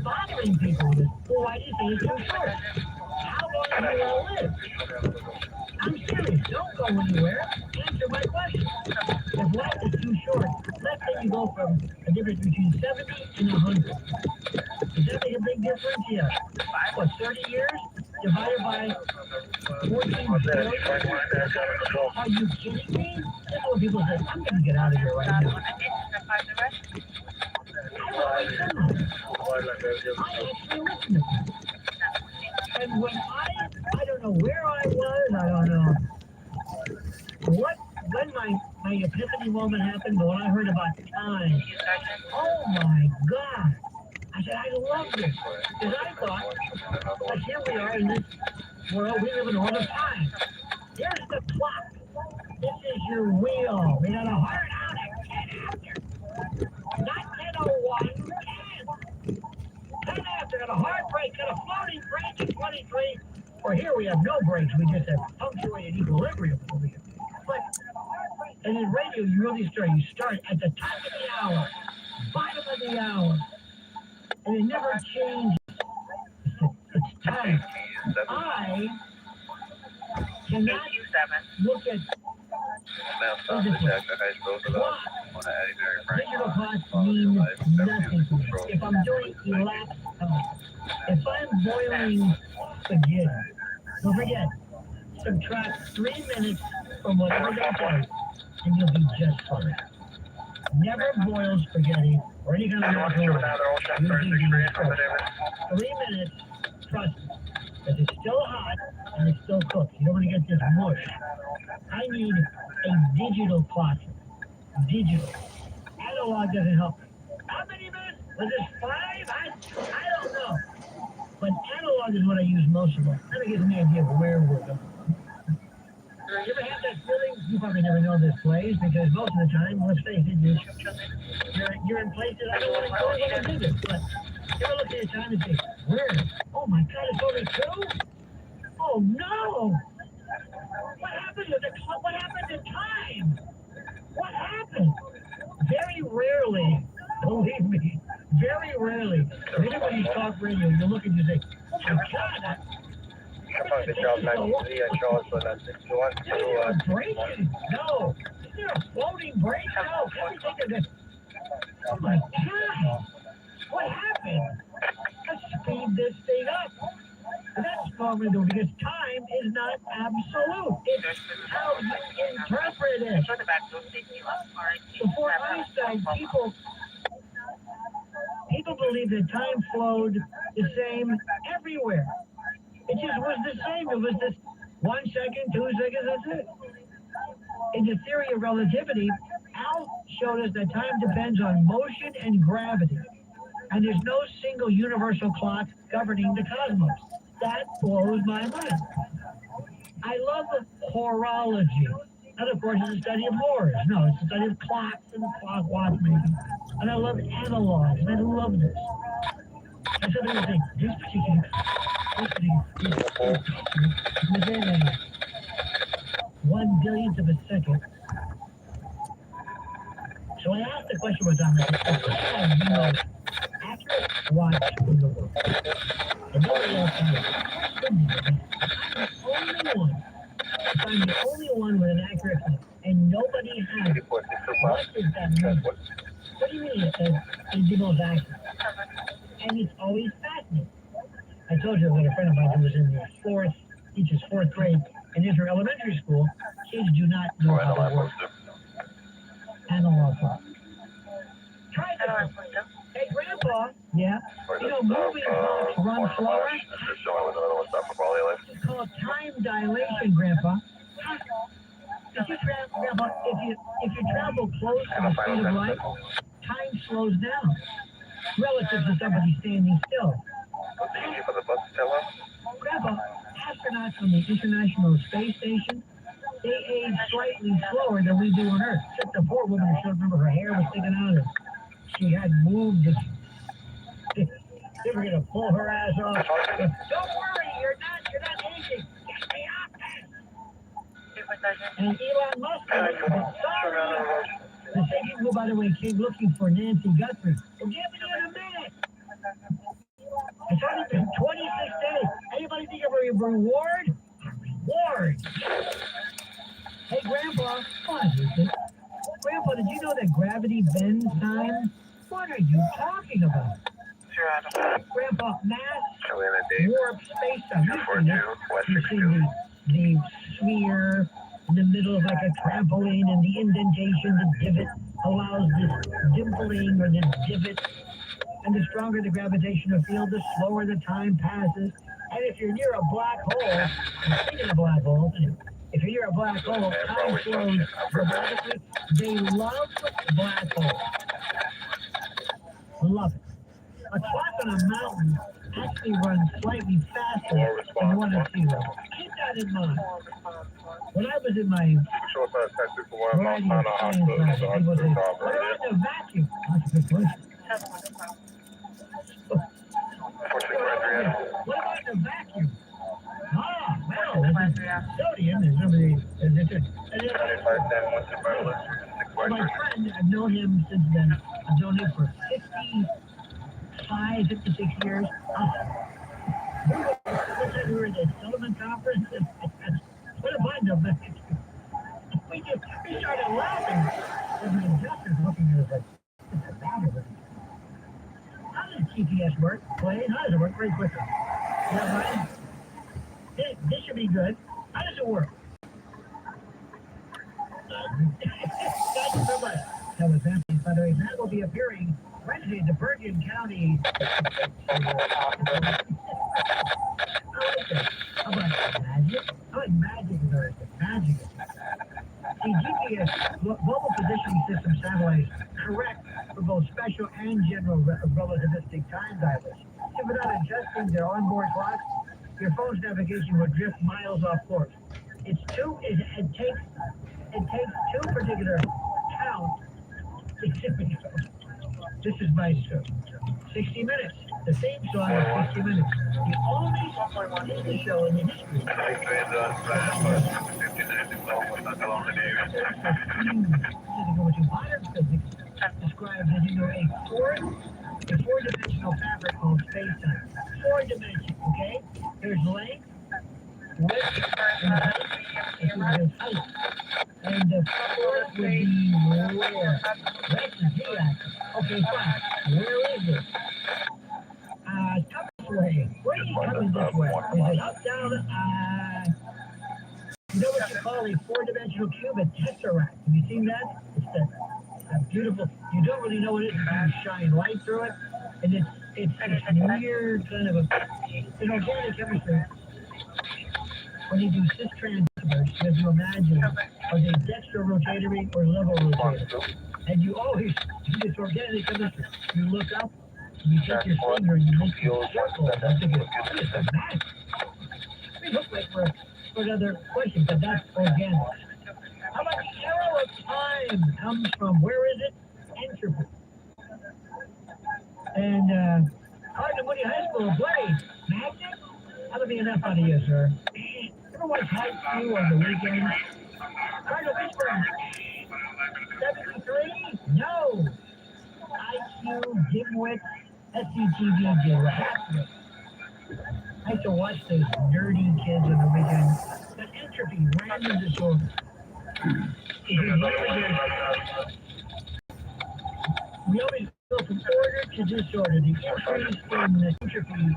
bothering people with, well, why do you think it's too short? How long do you all live? I'm serious. Don't go anywhere. Answer my question. If life is too short, let's say you go from a difference between 70 and 100. Does that make a big difference? Yeah. What, 30 years? Divided by 14 years? Are you kidding me? That's what people say. I'm going to get out of here right now. I actually listen to them. And when I don't know where I was, I don't know when my epiphany moment happened, but when I heard about time, oh my God, I said, I love this. Because I thought, like here we are in this world, we live in all the time. Here's the clock. This is your wheel. We got a hard out at 10 after. Not 10:01, 10 after, got a hard break, got a floating break at 23. Or here we have no breaks, we just have punctuated equilibrium over here. But, and in radio, you really start at the top of the hour, bottom of the hour, and it never changes. It's time. I cannot look at digital clocks mean nothing to me. If I'm doing elapsed time, if I'm boiling spaghetti, don't forget, subtract 3 minutes from whatever they take, and you'll be just fine. Never boil spaghetti or any kind of macaroni. 3 minutes, trust me, because it's still hot and it's still cooked. You don't want to get this mush. I need a digital clock. Digital. Analog doesn't help me. How many minutes? Was it 5? I don't know. But analog is what I use most of all. That gives me an idea of where we're going. You ever have that feeling? You probably never know this place because most of the time, let's face it, you're in places I don't want to go and visit. But you ever look at your time and say, where? Oh my God, it's only 2? Oh no! What happened to what happened to time? What happened? Very rarely, believe me, very rarely. If anybody's talk radio, you look and you say, oh my God, The Charles 93 and Charles 61 is there a break? No. Is there a floating break? No. Everything is just, oh my God. What happened? Let's speed this thing up. And that's formidable because time is not absolute. It's how you interpret it. Before Einstein, people believed that time flowed the same everywhere. It just was the same. It was just 1 second, 2 seconds, that's it. in the theory of relativity, Al showed us that time depends on motion and gravity. And there's no single universal clock governing the cosmos. That blows my mind. I love horology. That, of course, is a study of horrors. No, it's a study of clocks and clock watchmaking. And I love analogs, and I love this. And somebody will think, this particular within a 1/billionth of a second. So I asked the question was on I have the most accurate watch in the world. And nobody else has it. I'm the only one with an accurate clock, and nobody has it. What does that mean? What do you mean it says it's the most accurate? And it's always fascinating. I told you that a friend of mine who was in the teaches fourth grade in Israel elementary school, kids do not know how to work analog clock. Try this. Hey, Grandpa. Yeah? You know, moving clocks run slower. It's called time dilation, Grandpa. Grandpa, if you travel close to the speed of light, time slows down relative to somebody standing still. Grandpa, astronauts from the International Space Station, they age slightly slower than we do on Earth. Except the poor woman who showed, remember, her hair was sticking out and she had moved. They were going to pull her ass off. Don't worry, you're not aging. Stay off that. And Elon Musk, sorry. The same people, by the way, came looking for Nancy Guthrie. Well, give me in a minute. It's only been 26 days. Anybody think of a reward? A reward. Hey, Grandpa. What is it? Grandpa, did you know that gravity bends time? What are you talking about? Grandpa, mass warp space-time. You see the sphere in the middle of like a trampoline, and the indentation, the divot, allows this dimpling or this divot. And the stronger the gravitational field, the slower the time passes. And if you're near a black hole, speaking of black holes, if you're near a black hole, time slows dramatically. They love black holes. Love it. A clock on a mountain actually runs slightly faster than one at sea level. Keep that in mind. When I was in my variety of science classes, people say, what about the vacuum? That's a good question. What about the vacuum? Ah, well, sodium is somebody. My friend, I've known him since then. I've known him for 56 years. We were at the Sullivan Conference. What if I know vacuum? We started laughing. And the investors looking at us like, it's a battery. How does GPS work? Play? How does it work? Very quickly. You know what? This should be good. How does it work? Thank you so much. That was Anthony, by the way. That will be appearing Wednesday at the Bergen County. I like that. How about magic? I like magic. Magic. See, GPS, Global Positioning System satellites, correct for both special and general relativistic time dilation. See, without adjusting their onboard clocks, your phone's navigation would drift miles off course. It takes two particular counts. This is my 60 Minutes. The theme song is 60 Minutes. The only Disney show in the history. Modern physics describes as a four-dimensional fabric called space-time. 4 dimensions, okay? There's length, width, and height. And the fourth would be where? That's the Z-axis. Okay, fine. Where is it? Come this way. Where are you coming this way? Is it up, down? You know what you call a 4-dimensional cube? A tesseract. Have you seen that? It's that beautiful. You don't really know what it is until you shine light through it, and it's weird kind of in organic chemistry. When you do cis transfers, you have to imagine Are they dextrorotatory or level rotatory? And you always do this organic chemistry. You look up, you take your finger, and you make your circle. I'm thinking, what is the math? We look like we're for another question, but that's organic. How about the arrow of time comes from, where is it? Entropy. And Cardinal Mooney High School played magnet. That'll be enough out of you, sir. Ever watch High School on the weekend? Cardinal Pittsburgh. 73? No. IQ, dimwit, SCTV did what? I used to watch those nerdy kids on the weekend. But entropy, random disorder. We always go from order to disorder. The increase in the entropy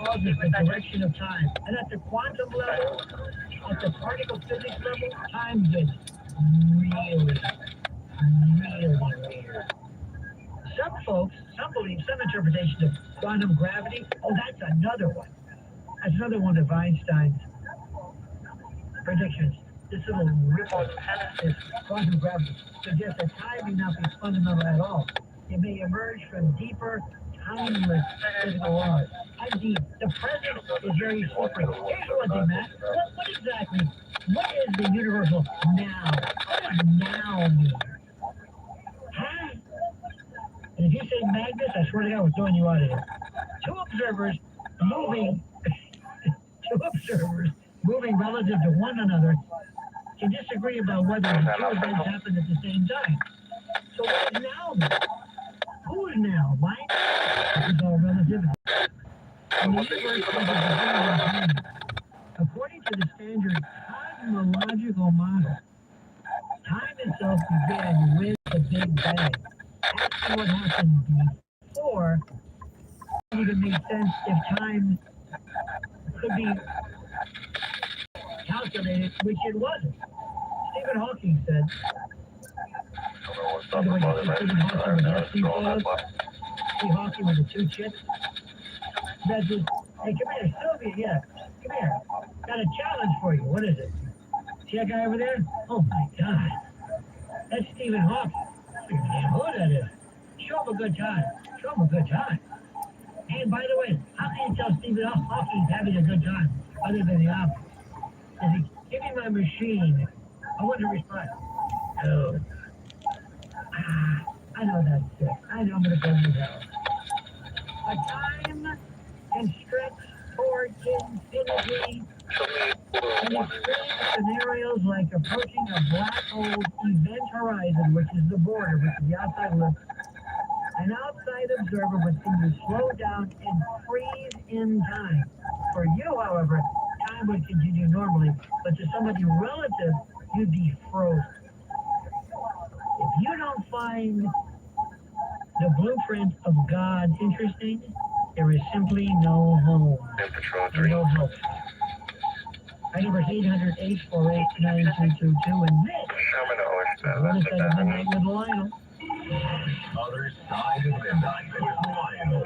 causes the direction of time. And at the quantum level, at the particle physics level, time gets really weird. Some folks, some believe, some interpretation of quantum gravity, oh, that's another one. That's another one of Einstein's predictions. This little ripple, this quantum gravity, suggests that time may not be fundamental at all. It may emerge from deeper, timeless physical laws. I'm deep. The present is very slippery. Here's one thing, Matt. What is the universal now? What does now mean? Huh? And if you say Magnus, I swear to God, we're throwing you out of here. Two observers moving relative to one another can disagree about whether the two events happened at the same time. So what is now mean? Who is now, Mike? This is all relativity. And the universe is a time. According to the standard cosmological model, time itself began with the Big Bang. Asking what happened before doesn't even make sense if time could be calculated, which it wasn't. Stephen Hawking said, by the way, Stephen Hawking with the Steve Hawking with the two chicks. That's just, hey, come here, Sylvia, yeah, come here. Got a challenge for you. What is it? See that guy over there? Oh my God. That's Stephen Hawking. Who that is? Show him a good time. Show him a good time. And by the way, how can you tell Stephen Hawking's having a good time other than the opposite? Is he, give me my machine. I want to respond. Oh. I know that's sick. I know I'm going to go to hell. But time can stretch towards infinity. And extreme scenarios like approaching a black hole event horizon, which is the border, which is the outside look. An outside observer would seem to slow down and freeze in time. For you, however, time would continue normally, but to somebody relative, you'd be frozen. If you don't find the blueprint of God interesting, there is simply no home and no hope. Our number is 800-848-9222, and this is Midnight with Lionel. Other side of midnight with Lionel.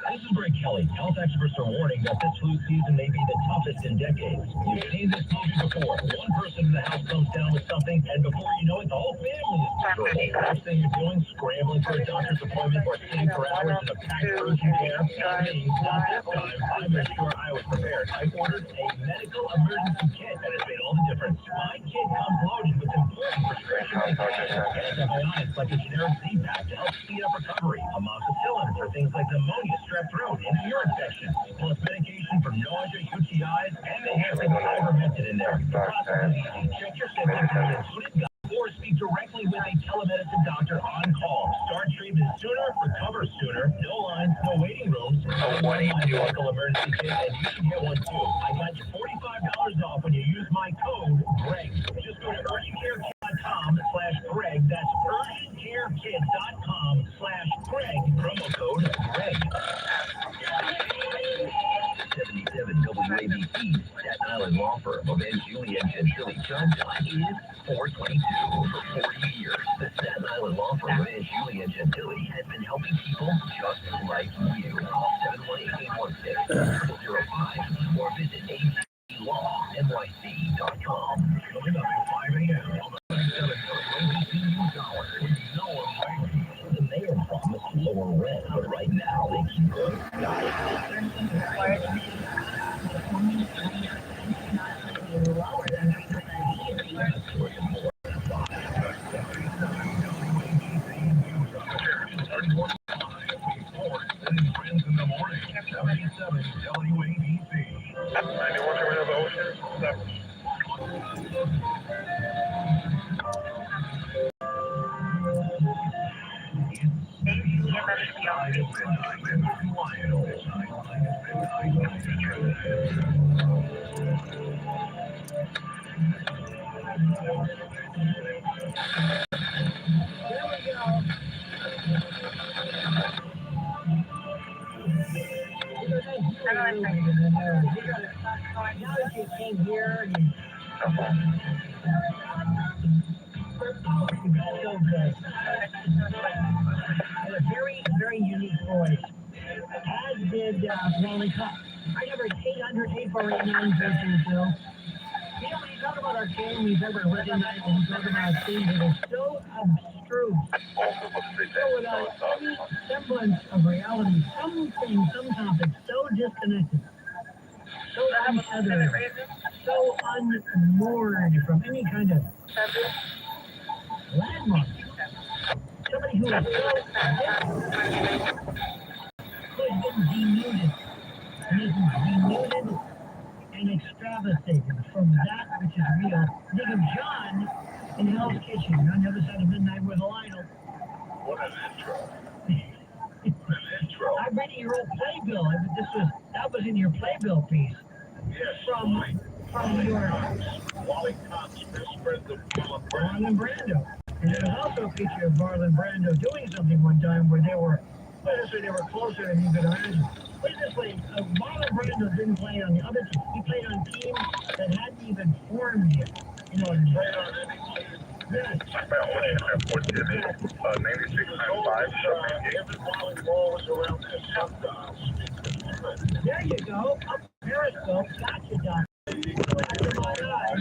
This is Greg Kelly. Health experts are warning that this flu season may be the toughest in decades. You've seen this movie before. One person in the house comes down with something, and before you know it, the whole family is in trouble. First thing you're doing, scrambling for a doctor's appointment or sitting for hours in a packed urgent care. Not me. Not this time. I made sure I was prepared. I ordered a medical emergency kit, and it's made all the difference. My kit comes loaded with important prescriptions and antibiotics like a generic Z-Pack to help speed up recovery, amoxicillin for things like pneumonia, strep throat, and ear infection, plus medication for nausea, UTIs, and they have some ivermectin in there. The process is easy. Check your symptoms and include it, or speak directly with a telemedicine doctor on call. Start treatment sooner, recover sooner. No lines, no waiting rooms. I want my medical emergency kit, and you should get one too. I got you $45 off when you use my code GREG. Just go to urgentcarekit.com/Greg. That's urgentcarekit.com/Greg. Promo code GREG. 77 WABC, Staten Island law firm of Ed Julie and Gentili. John time is 4:22. For 40 years, the Staten Island law firm of Ed Julie and Gentili has been helping people just like you. Call 718-816-005 or visit aclawnyc.com. Now that you came here, so good. Had a very, very unique voice. As did Wally Cox. I never 800 849 322. You know, when you talk about our game, we've ever recognized when you talk about things that are so abstruse, so without any semblance of reality, some topics so disconnected, so untethered, so unmoored from any kind of landmark. Somebody who is so could have been denuded, denuded and extravasated from that which is real. Think of John in Hell's Kitchen on the other side of midnight with Lionel. What an intro. I'm reading your old playbill. That was in your playbill piece. Yes, From your Wally Cox, misread the Marlon Brando. And there was also a picture of Marlon Brando doing something one time where they were closer than you could imagine. Put it this way, Marlon Brando didn't play on the other team. He played on teams that hadn't even formed yet. You know, and played on any team. Yes. Every volleyball was around this sundial. There you go. Up Periscope. Gotcha, Doc. That's my eye.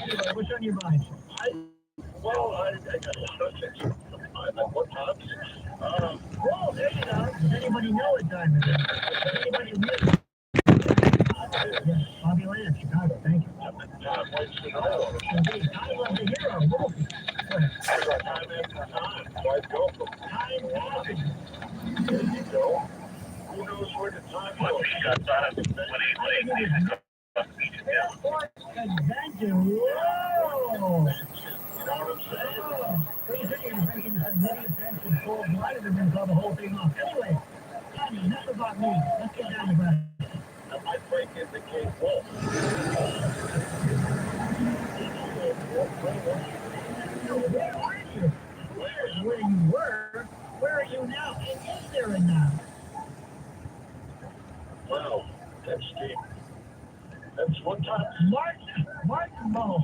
Anyway, what's on your mind? What time? Well, there you go. Does anybody know what time it is? Does anybody know? Yes, Bobby Land, Chicago. Thank you. Time waits to know. Indeed. Time of the hero. Wolfie. Time after time. Why go from Time passage. there you go? Who knows where the time goes? Sports convention. Whoa! You know what I'm saying? What do you think you're going to break into some many events and cold blood and then call the whole thing off? Anyway, Johnny, enough about me. Let's get down to brass. I might break into Cape Wolf. Where are you? Where's where you were? Where are you now? And is there a now? Wow, that's deep. That's what time? Martin Mull.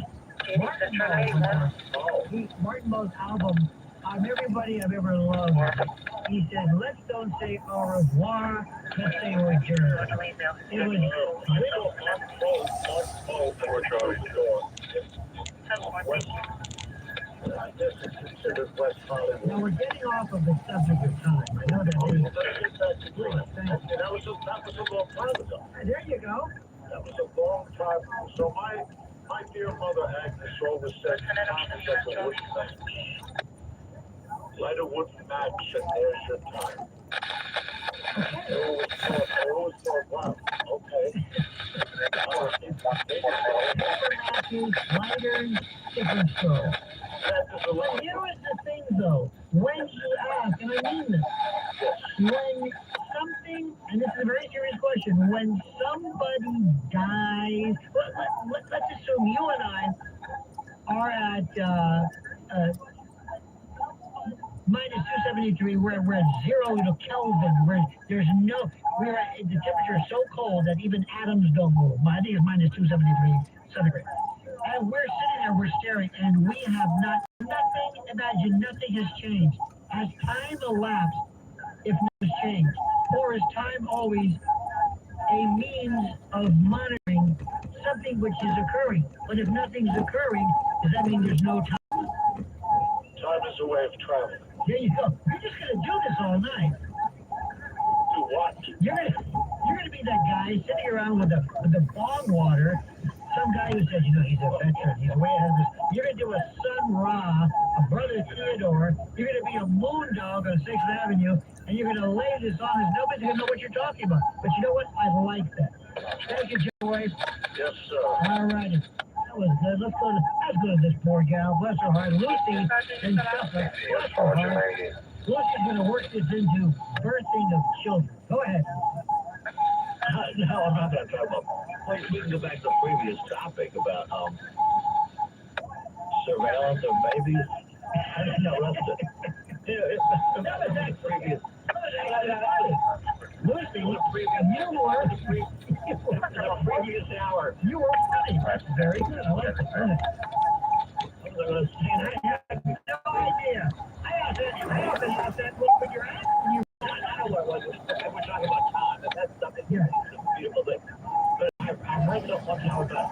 Martin Mull's album, Everybody I've Ever Loved. He said, let's don't say au revoir, let's say au revoir. It was Now we're getting off of the subject of time. I know that is. That was a long time ago. There you go. That was a long time ago. So my dear mother Agnes always said, time is like a wooden match. Light a wooden match and there's your time. I always thought, wow, okay. Lighters, different story. But here is the thing, though. When you ask, and I mean this, when something, and this is a very serious question, when somebody dies, let's assume you and I are at minus 273, we're at 0 Kelvin, where there's no, the temperature is so cold that even atoms don't move. I think it's minus 273 centigrade. And we're sitting there, we're staring, and we have nothing has changed. Has time elapsed if nothing's changed? Or is time always a means of monitoring something which is occurring? But if nothing's occurring, does that mean there's no time? Time is a way of traveling. There you go. You're just going to do this all night. Do what? You're gonna be that guy sitting around with the bong water. Some guy who says, he's a veteran, he's way ahead of this. You're gonna do a Sun Ra, a Brother Theodore. You're gonna be a moondog on 6th Avenue, and you're gonna lay this on, and nobody's gonna know what you're talking about. But you know what? I like that. Thank you, Joe. Yes, sir. All righty. That was good. Let's go to this poor gal. Bless her heart. Lucy in Suffolk. Bless her heart. Lucy's going to work this into birthing of children. Go ahead. How about that trouble? Well, we can go back to the previous topic about surveillance of babies. No, that's the previous. Lucy, The previous hour. you were funny. That's very good. I like it. And I have no idea. I often ask that look when you're asking you. know what was it. We're talking about time, and that's something that's a beautiful thing. But I read so much how about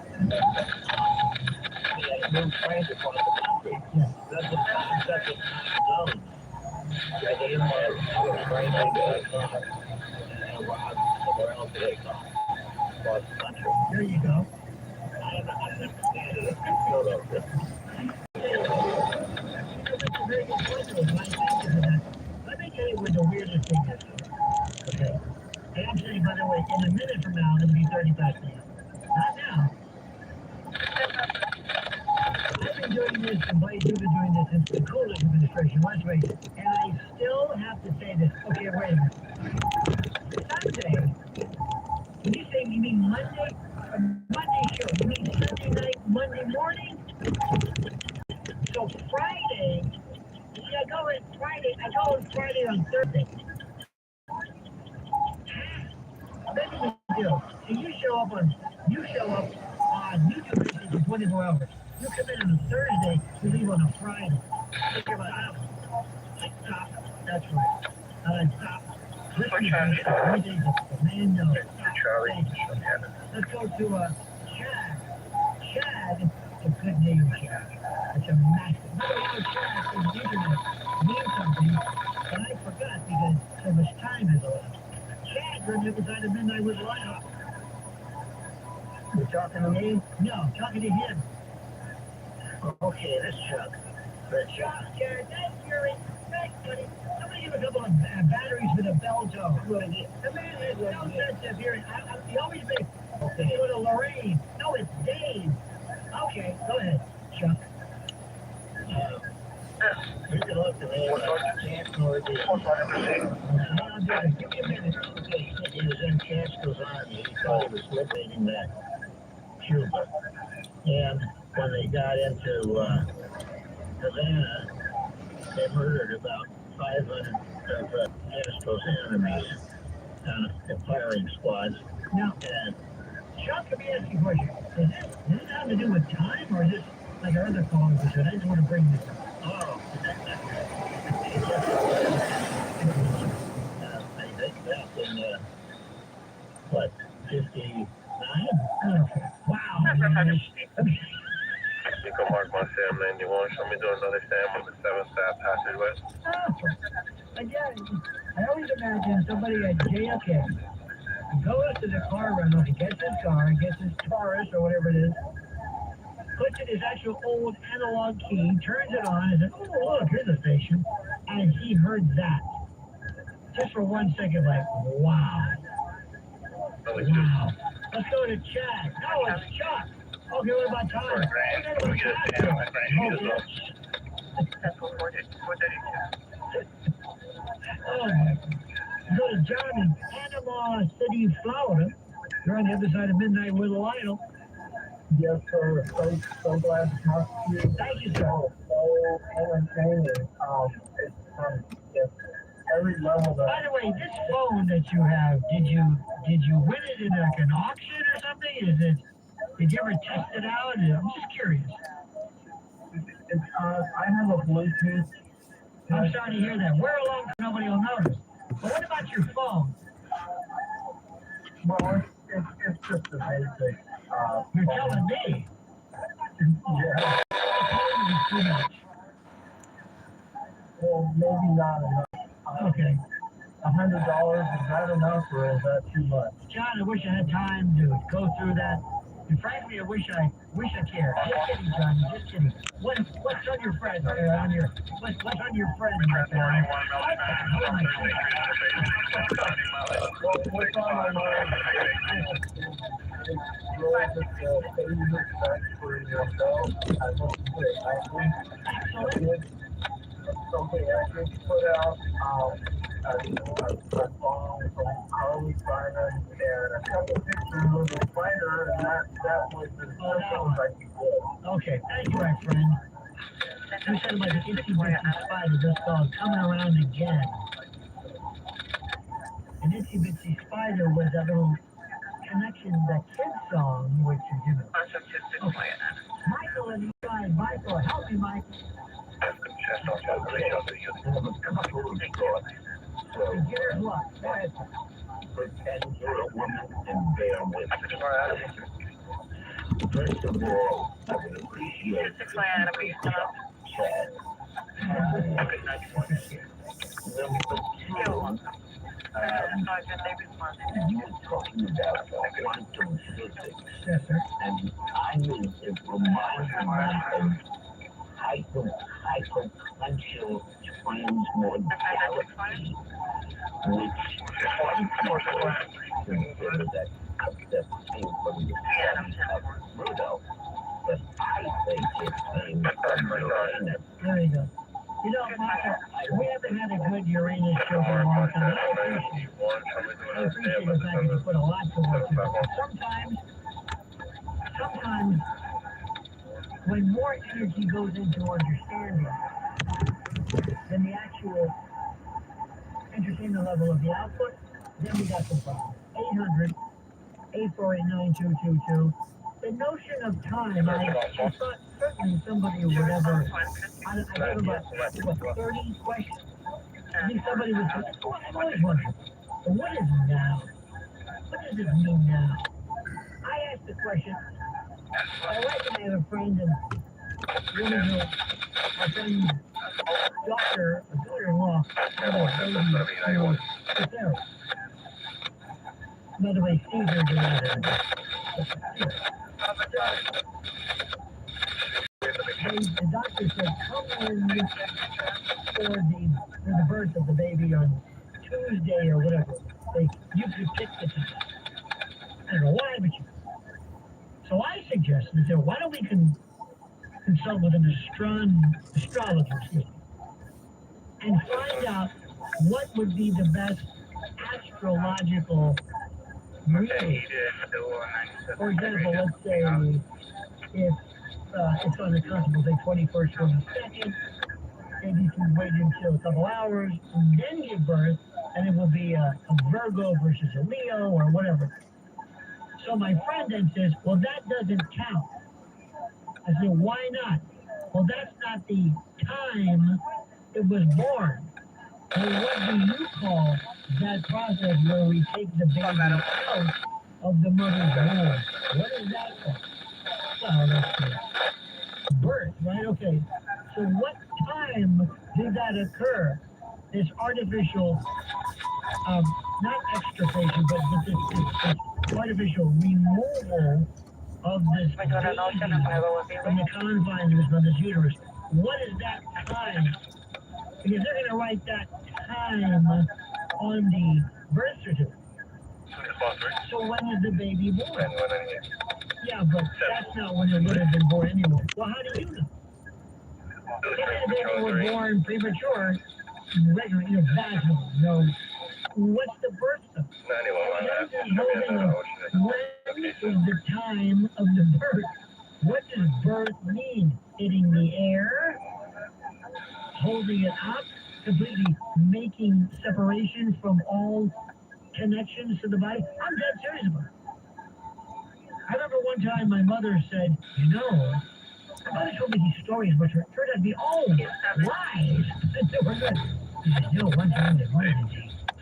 new trains across the country. That's a time zone. Yeah, they didn't want to train and arrive somewhere else they come across the country. There you go. I don't understand it. Philadelphia. Let me tell you what the weirdest thing is. Okay. And I'm saying, by the way, in a minute from now, it'll be 35 days. Not now. I've been doing this, and Blaze, you've been doing this since the Coolidge administration. Let's wait. And I still have to say this. Okay, wait a minute. Sunday. When you say you mean Monday? Monday show. You mean Sunday night, Monday morning? So Friday, see, I go in Friday on Thursday. Then you do. So you show up on YouTube for 24 hours. You come in on a Thursday, you leave on a Friday. You're like, stop. That's right. Stop. Listen to me. The man knows. Let's go to Chad. Chad, a good name, Chad. It's a massive. Chad on the internet means something, but I forgot because so much time has elapsed. Chad, you're on the other side of midnight with Lyle. You talking to me? No, talking to him. Okay, this Chuck. Chuck, Chad, that's your respect, buddy. Somebody give a couple of batteries with a bell tow. The man has no sense of hearing. He always makes. Okay. Go to Lorraine. No, it's Dave. Okay, go ahead, Chuck. You can look at me. Chancellor did. Give me a minute. Okay, he was in Chancellor's army. He thought he was liberating that Cuba. And when they got into Havana, they murdered about 500 of Castro's enemies on a firing squads. Now, And Chuck, let me ask you a question. Does this have to do with time, or is this like our other callers said? I just want to bring this up. oh, I think back in what 59? Wow. Nico Mark, my Sam 91. Show me do another Sam on the 7th Ave passageway. Again, I always imagine somebody at JFK goes to the car rental, he gets his car, gets his Taurus or whatever it is, puts in his actual old analog key, turns it on, and says, oh, look, here's a station. And he heard that. Just for 1 second, like, wow. Wow. Let's go to Chad. No, it's Chuck. Okay, what about Tyler? Go to John in Panama City, Florida. You're on the other side of midnight with Lionel. Yes, sir. So glad to talk to you. Thank you, sir. So entertaining. It's every level that. By the way, this phone that you have, did you win it in like an auction or something? Did you ever test it out? I'm just curious. It's I have a Bluetooth. I'm sorry to hear that. Wear along so nobody will notice. But what about your phone? Well, it's just a basic. You're telling me. Yeah. Too much. Well, maybe not enough. Okay. $100, is that enough or is that too much? John, I wish I had time to go through that. And frankly, I wish I cared. Just kidding, John. Just kidding. What's on your friend? What's on your friend? What's on my mind? drove with the favorite back for yourself. I must say, I did something I did put out, a song from Carly Simon and a couple pictures of the spider, and that was as simple as I could get. Okay, thank you, my friend. You said about the Itsy Bitsy Spider, this song, Coming Around Again. An Itsy Bitsy Spider was that little connection, that kid song, which is, you know. Okay. Michael and Guy, Michael, help me, Mike. So here's what, go ahead. Pretend you're a woman and bear with me. First of all, I would appreciate you were talking about quantum physics, and I mean, it reminds me of hyperpotential transmodality, which some people consider that concept came from the study of Rudolph, but I think it came from Uranus. There you go. You know, Michael, we haven't had a good Uranus show for a long time. I appreciate the fact that you put a lot to work into it. Sometimes, when more energy goes into understanding than the actual entertainment level of the output, then we got some problems. 800-848-9222. The notion of time, I thought certainly somebody would ever, I gave about, 30 questions. I think somebody would say, I've always wondered, what is now? What does it mean now? I asked the question, my wife and I have a friend, and my friend's daughter-in-law, had a baby who was cesarean. By the way, Caesar did not the doctor said, come in for the birth of the baby on Tuesday or whatever. You could pick the time. I don't know why, but you. So I suggested, said, why don't we consult with an astrologer, and find out what would be the best astrological reading. For example, let's say if it's on the constable, say 21st, 22nd, maybe you can wait until a couple hours and then give birth, and it will be a Virgo versus a Leo or whatever. So my friend then says, well, that doesn't count. I said, why not? Well, that's not the time it was born. Well, what do you call that process where we take the baby out of the mother's womb? What is that called? Well, that's birth, right? Okay. So what time did that occur? This artificial, not extirpation, but this artificial removal of this baby from the confines of his mother's uterus. What is that time? Because they're going to write that time on the birth certificate. So when is the baby born? Yeah, but that's not when it would have been born anyway. Well, how do you know? If the baby was born premature, regular, vaginal, what's the birth of? When is the time of the birth? What does birth mean? Hitting the air? Holding it up? Completely making separation from all connections to the body? I'm dead serious about it. I remember one time my mother said, my mother told me these stories which turned out to be all lies. They were good. She said, one time they wanted to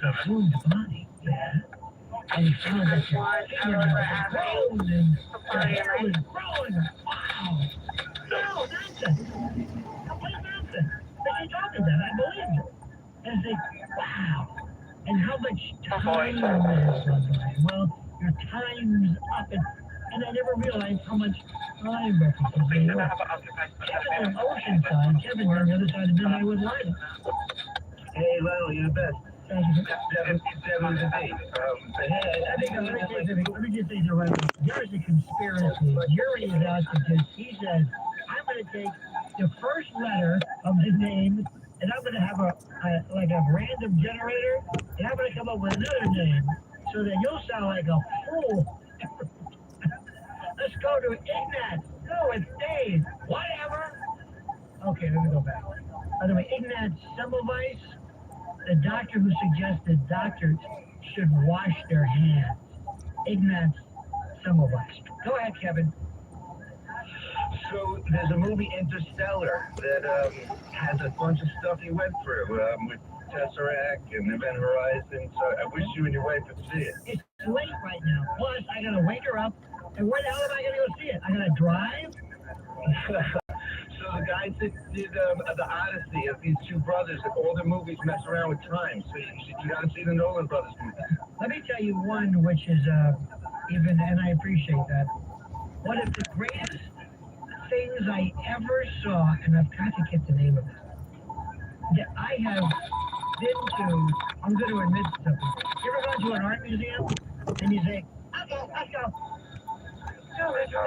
consume the body. Yeah. And he found that the skin was grown and the hair was growing. Wow. No, nonsense. Complete nonsense. But she told me that. I believed her. And I said, wow. And how much time has gone by? Well, your time's up. And I never realized how much time references there were. Kevin in Oceanside, Kevin on the other side of the midnight was lying. Hey, Lionel, you're the best. Thank you. It's Devin with a D. But hey, I think Let me just say something right now. There's a conspiracy. Yuri is out to this. He says, I'm going to take the first letter of the name, and I'm going to have a random generator, and I'm going to come up with another name, so that you'll sound like a fool. Let's go to Ignat. No, it's Dave. Whatever. Okay, let me go back. By the way, Ignat Semmelweis, the doctor who suggested doctors should wash their hands. Ignat Semmelweis. Go ahead, Kevin. So there's a movie Interstellar that has a bunch of stuff he went through with Tesseract and Event Horizon. So I wish you and your wife could see it. It's late right now. Plus, I gotta wake her up. And where the hell am I gonna go see it? I gotta drive? So the guys that did the Odyssey of these two brothers, and all their movies mess around with time. So you gotta see the Nolan brothers movies. Let me tell you one which is even, and I appreciate that. One of the greatest things I ever saw, and I've got to get the name of it. That I have been to, I'm going to admit something. You ever gone to an art museum and you say, let's go. No, let's go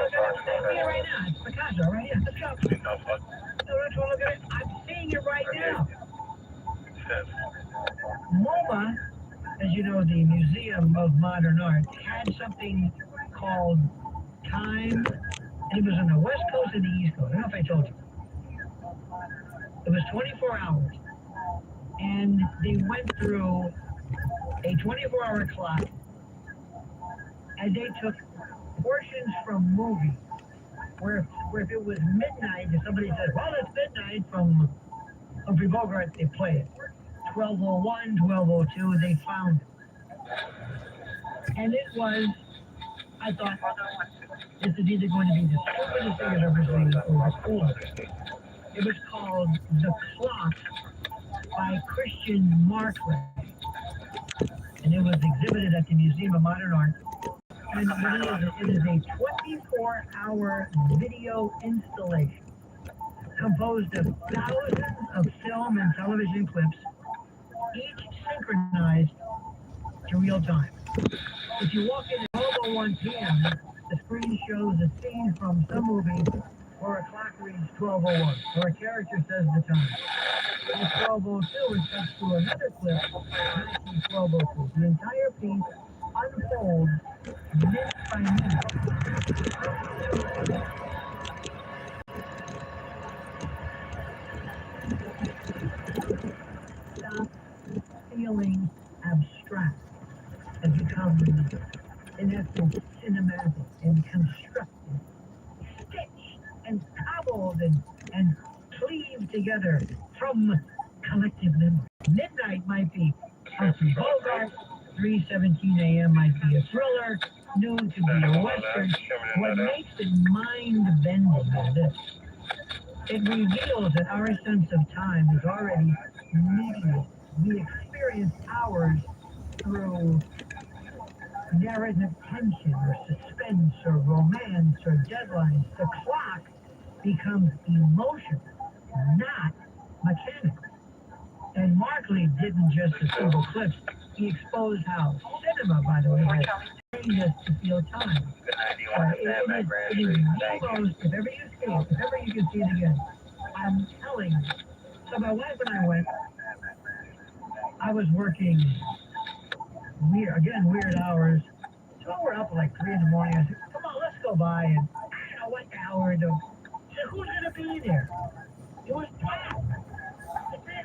here right now. It's Picasso right here. Let's go. So let's go look at it. I'm seeing it right now. MoMA, as you know, the Museum of Modern Art, had something called Time, and it was on the West Coast and the East Coast. I don't know if I told you. It was 24 hours. And they went through a 24-hour clock, and they took portions from movies where if it was midnight, if somebody said, well, it's midnight from Humphrey Bogart, they play it. 12:01, 12:02, they found it. And it was, I thought, this is either going to be the stupidest thing I've ever seen or the coolest. It was called The Clock by Christian Marclay. And it was exhibited at the Museum of Modern Art. And it is a 24-hour video installation composed of thousands of film and television clips, each synchronized to real time. If you walk in at 12:01 p.m., the screen shows a scene from some movie where a clock reads 12:01, or a character says the time. At 12:02, it cuts to another clip, 12:02. The entire piece unfolds minute by minute. Stop feeling abstract and become, in essence, cinematic and constructed, stitched and cobbled and cleaved together from collective memory. Midnight might be Humphrey Bogart, 3:17 a.m. might be a thriller, noon could be a western. What makes it mind-bending is this. It reveals that our sense of time is already mediated. We experience hours through narrative tension or suspense or romance or deadlines. The clock becomes emotional, not mechanical. And Marclay didn't just assemble clips. He exposed how cinema, by the way, has trained us to feel time. It is the most, if ever you see it, if ever you can see it again, I'm telling you. So my wife and I went, I was working weird hours. So we're up at like 3 in the morning. I said, come on, let's go by. And I don't know what the hell we're doing. I said, who's going to be there? It was packed.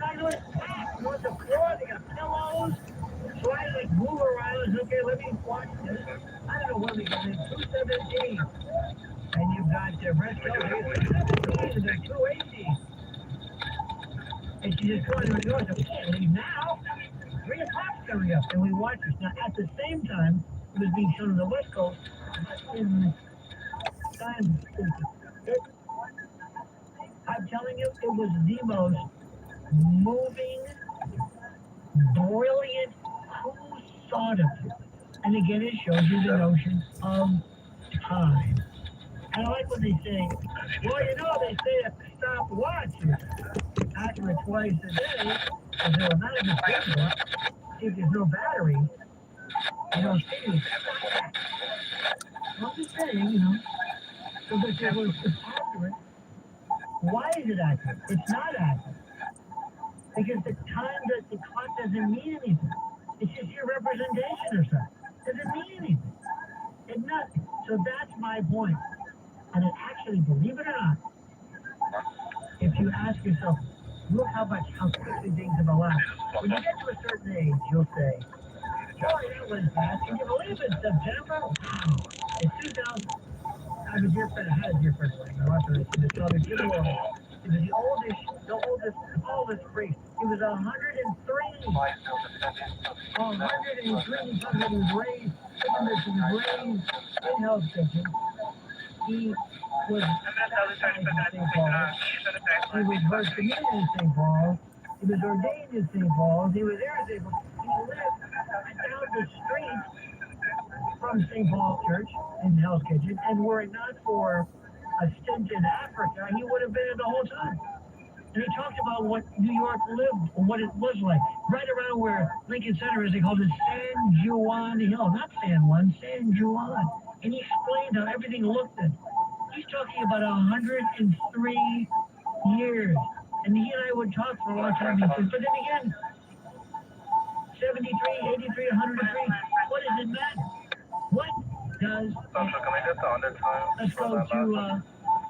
I know it's packed. You want the floor, they got pillows. So I like move around. Okay, let me watch this. I don't know what we got in 217. And you've got Briscoe, 217, and then 280. And she just goes and goes, we can't leave now. 3 o'clock's coming up. And we watch this. Now, at the same time, it was being shown on the West Coast in time. I'm telling you, it was the most moving, brilliant, who thought of it? And again, it shows you the notion of time. And I like what they say. Well, you know, they say a stopwatch is accurate twice a day, because there was not a good see if there's no battery, you know, see. I'm just saying, you know, so that there was, it's accurate. Why is it accurate? It's not accurate. Because the time that the clock doesn't mean anything. It's just your representation or something. Doesn't mean anything. It's nothing. So that's my point. And it actually, believe it or not, if you ask yourself, look how quickly things have elapsed. When you get to a certain age, you'll say, boy, that was fast. Can you believe it? September? Wow. It's 2000. I have a dear friend, I had a dear friend, my wife was in this other Jim Law. He was the oldest priest. He was 103. 103, he talked about his raised, in Hell's Kitchen. He was baptized in St. Paul. He was first committed in St. Paul. He was ordained in St. Paul. He was there in St. Paul. He lived down the street from St. Paul Church in Hell's Kitchen, and were it not for a stint in Africa, he would have been there the whole time. And he talked about what New York lived, what it was like, right around where Lincoln Center is. They called it San Juan Hill, not San Juan, San Juan. And he explained how everything looked at. He's talking about 103 years. And he and I would talk for a long time. He said, but then again, 73, 83, 103, what does it matter? What does...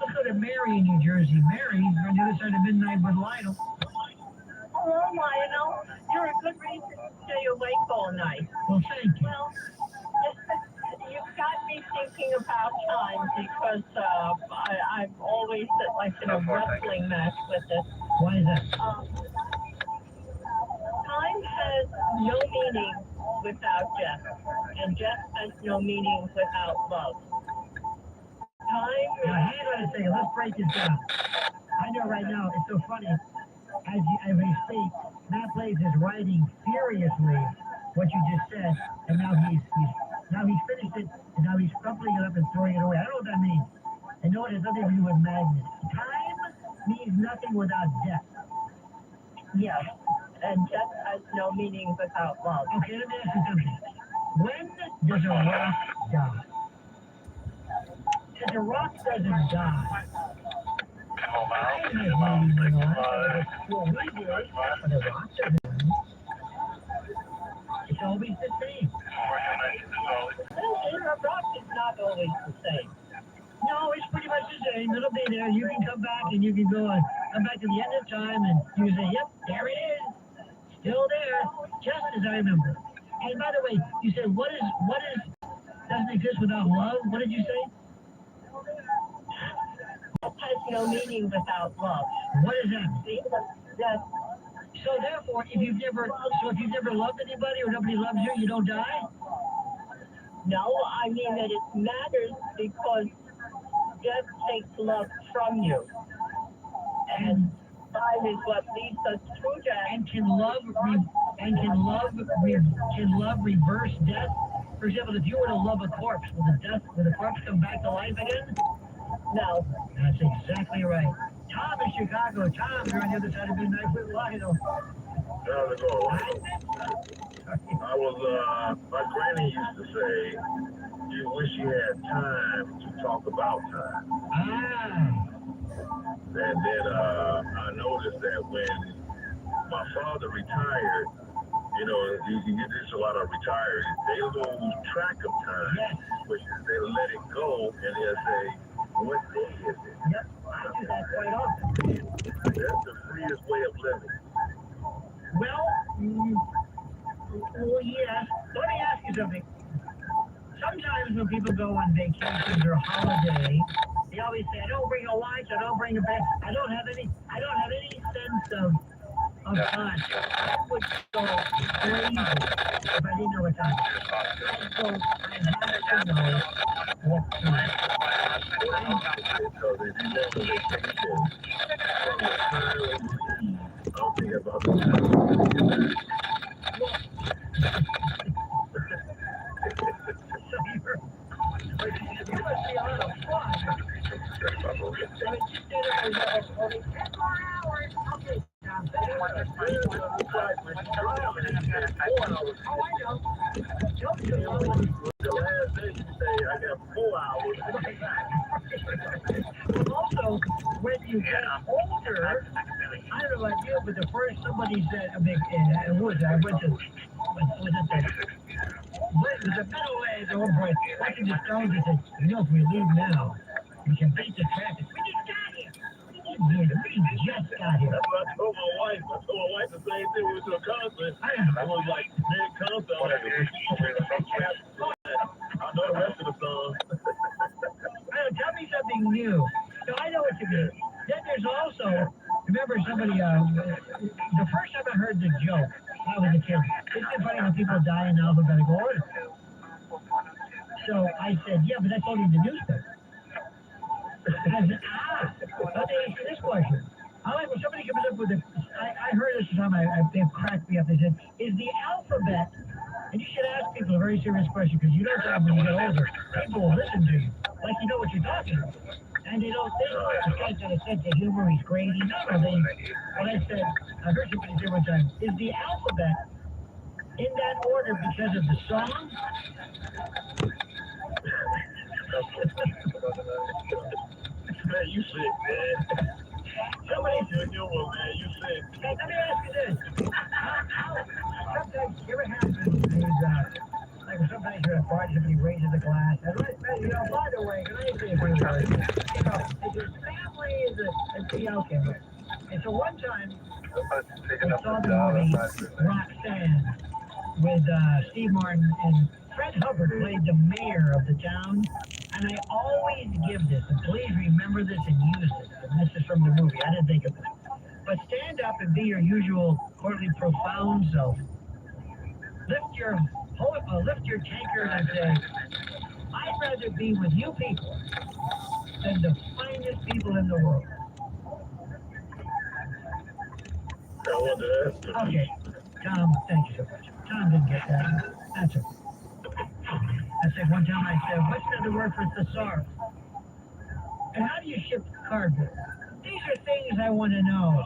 Let's go to Mary in New Jersey. Mary, you're on the other side of midnight with Lionel. Hello, Lionel. You're a good reason to stay awake all night. Well, thank you. Well, you've got me thinking about time because I'm always like in a wrestling match with it. Why is that? Time has no meaning without death, and death has no meaning without love. Now, hang on a second. Let's break this down. I know right now, it's so funny. As we speak, Matt Blaze is writing furiously what you just said, and now he's finished it, and now he's crumpling it up and throwing it away. I don't know what that means. I know it has nothing to do with magnets. Time means nothing without death. Yes, and death has no meaning without love. Okay, let me ask you something. When does a rock die? If the rock doesn't die, but the rock doesn't die. It's always the same. A rock is not always the same. No, it's pretty much the same. It'll be there. You can come back and you can go and come back to the end of time and you say, yep, there it is. Still there, just as I remember. And by the way, you said, what is doesn't exist without love? What did you say? Has no meaning without love. What is that? So therefore, if you've never loved anybody or nobody loves you, you don't die? No, I mean that it matters because death takes love from you. And time is what leads us to death. And can love reverse death? For example, if you were to love a corpse, will the corpse come back to life again? No. That's exactly right. Tom in Chicago. Tom, you're on the other side of midnight with Lionel. How's it going? My granny used to say, you wish you had time to talk about time. And then I noticed that when my father retired, you know, you get this a lot of retirees, they lose track of time. Yes. Which is they let it go and they'll say, what day is it? Yep, I do that quite often. That's the freest way of living. Well, yes. Let me ask you something. Sometimes when people go on vacations or holiday, they always say, I don't bring a watch, I don't bring a bag, I don't have any sense of time. I would go crazy if I didn't know what time. So I have to know what time. Because if you go on vacation, from the time when you leave, I'll think about the time when you get back. You must be a lot of fun. So 10 more hours. Okay, Tom. The last day you say I got 4 hours. Also, when you get older, I don't know about you, but the first somebody said, I mean, I went to, was it the middle-aged old boy watching the Stones and said, you know, if we leave now, we can beat the traffic. We just got here. We just got here. That's what I told my wife. I told my wife the same thing. We went to a concert. I was like, mid-concert. I was like, I know the rest of the song. Tell me something new. So I know what you mean. Then there's also, remember somebody, the first time I heard the joke, when I was a kid, isn't it funny when people die in alphabetical order? So I said, yeah, but that's only the newspaper. I said, let me answer this question. I like when somebody comes up with a, I heard this time, they cracked me up. They said, is the alphabet, and you should ask people a very serious question, because you don't know when you get older, people will listen to you, like you know what you're talking about. And they don't think, this guy's got a sense of humor, he's crazy. No, what I said, I heard somebody say one time, is the alphabet in that order because of the song? Man, you sick, man. Somebody said you were, man. You sick. Hey, let me ask you this. Sometimes, you ever happens, like sometimes you're at a party, somebody raises a glass, and you know, by the way, can I say a funny word? You know, if your family is okay. And so one time, I saw the movie Roxanne with Steve Martin, and Fred Hubbard played the mayor of the town. And I always give this, and please remember this and use this. And this is from the movie. I didn't think of it. But stand up and be your usual quarterly profound self. Lift your tankard and say, I'd rather be with you people than the finest people in the world. Okay, Tom, thank you so much. Tom didn't get that. That's it. I said one time, I said, what's the other word for thesaurus? And how do you ship cardboard? These are things I want to know.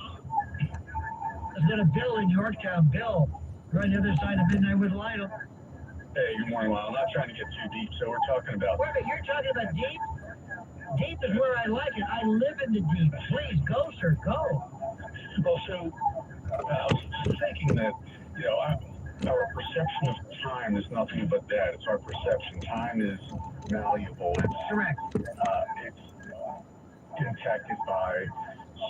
I've got a Bill in Yorktown. Bill, right on the other side of midnight with Lionel. Hey, good morning, Lyle. I'm not trying to get too deep, so we're talking about... Wait a minute, you're talking about deep? Deep is where I like it. I live in the deep. Please, go, sir, go. Well, so, I was thinking that, you know, our perception of time is nothing but that. It's our perception. Time is malleable. It's correct. It's impacted by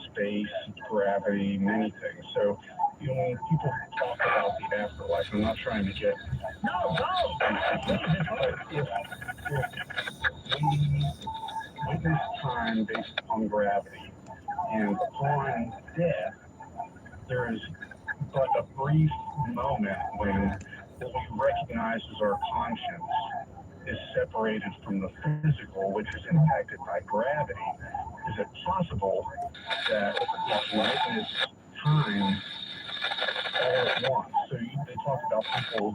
space, gravity, many things. So, you know, when people talk about the afterlife, I'm not trying to get... No, go! If we witness time based upon gravity, and upon death, there is but a brief moment when what we recognize as our conscience is separated from the physical, which is impacted by gravity. Is it possible that we witness time all at once? So they talk about people,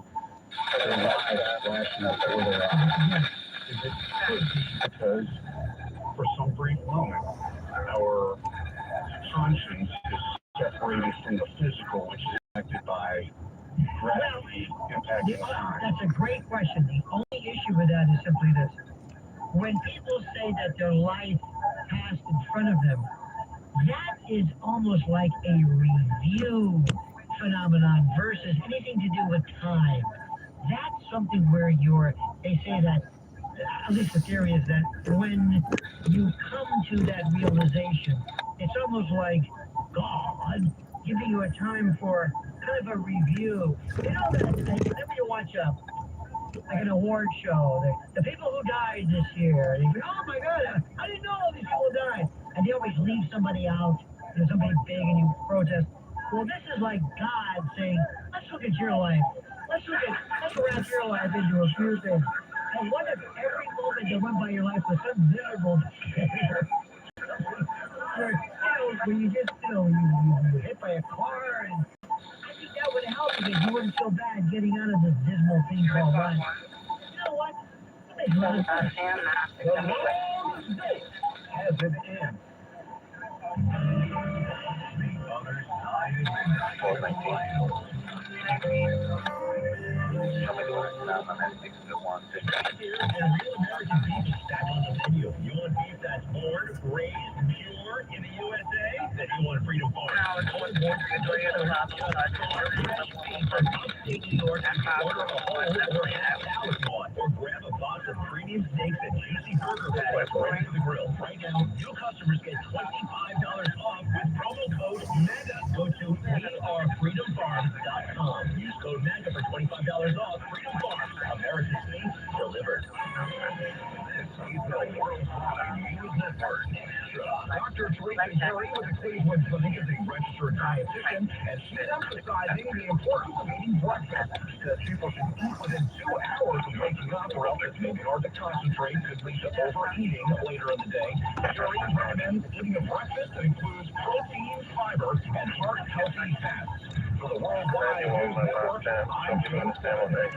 their lives flashing before their eyes. Is it could be because for some brief moment, our conscience is separated from the physical, which is impacted by gravity impacting time? That's a great question. The only issue with that is simply this. When people say that their life passed in front of them, that is almost like a review phenomenon versus anything to do with time. That's something where they say that, at least the theory is that when you come to that realization, it's almost like God giving you a time for kind of a review. You know that whenever you watch like an award show, the people who died this year, you go, oh my God, I didn't know all these people died. And they always leave somebody out, somebody big, and you protest. Well, this is like God saying, let's look at your life. Let's wrap your life into a few things. And what if every moment that went by your life was so miserable? Where you just, you were hit by a car, and I think that would help because you wouldn't feel bad getting out of this dismal thing called life. You know what? The long day has an end. The other side of midnight. Somebody wants to stop on that 6 to 1. And real American beef is stacked on the menu. You want beef that's born, raised, pure in the USA? Then you want Freedom Farm. Born in upstate New York, you can order a whole or half-hour one, or grab a box of premium steaks and juicy burger patties right to the grill. Right now, new customers get $25 off with promo code MEGA. Go to wearefreedomfarms.com. Use code MEGA for $25 off. Freedom Farms, America's beef delivered. He's the worldwide news network. Dr. Teresa Perry with the Cleveland Clinic is a registered dietitian, and she's emphasizing the importance of eating breakfast. She says people should eat within 2 hours of waking up, or else it's maybe hard to concentrate, could lead to overeating later in the day. Perry recommends eating a breakfast that includes protein, fiber, and heart-healthy fats. For the worldwide news network, I'm Jim Stanley.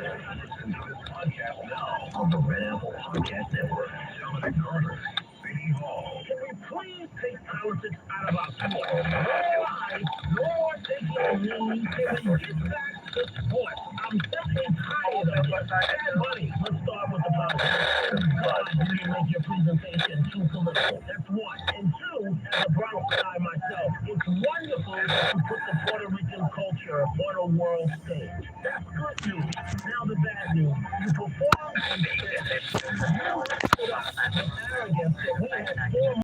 Listen to this podcast now on the Red Apple Podcast Network. Dominic Carter, City Hall. Can we please take politics out of our sports? Why? Lord, they get me. Can we get back to sports? I'm simply tired of it. Hey, buddy, let's start with the politics. God, you didn't make your presentation too political. That's one. And two, as a Bronx guy myself, it's wonderful that you put the Puerto Rican culture on a world stage. That's good news. Now the bad news. You perform and you stood up with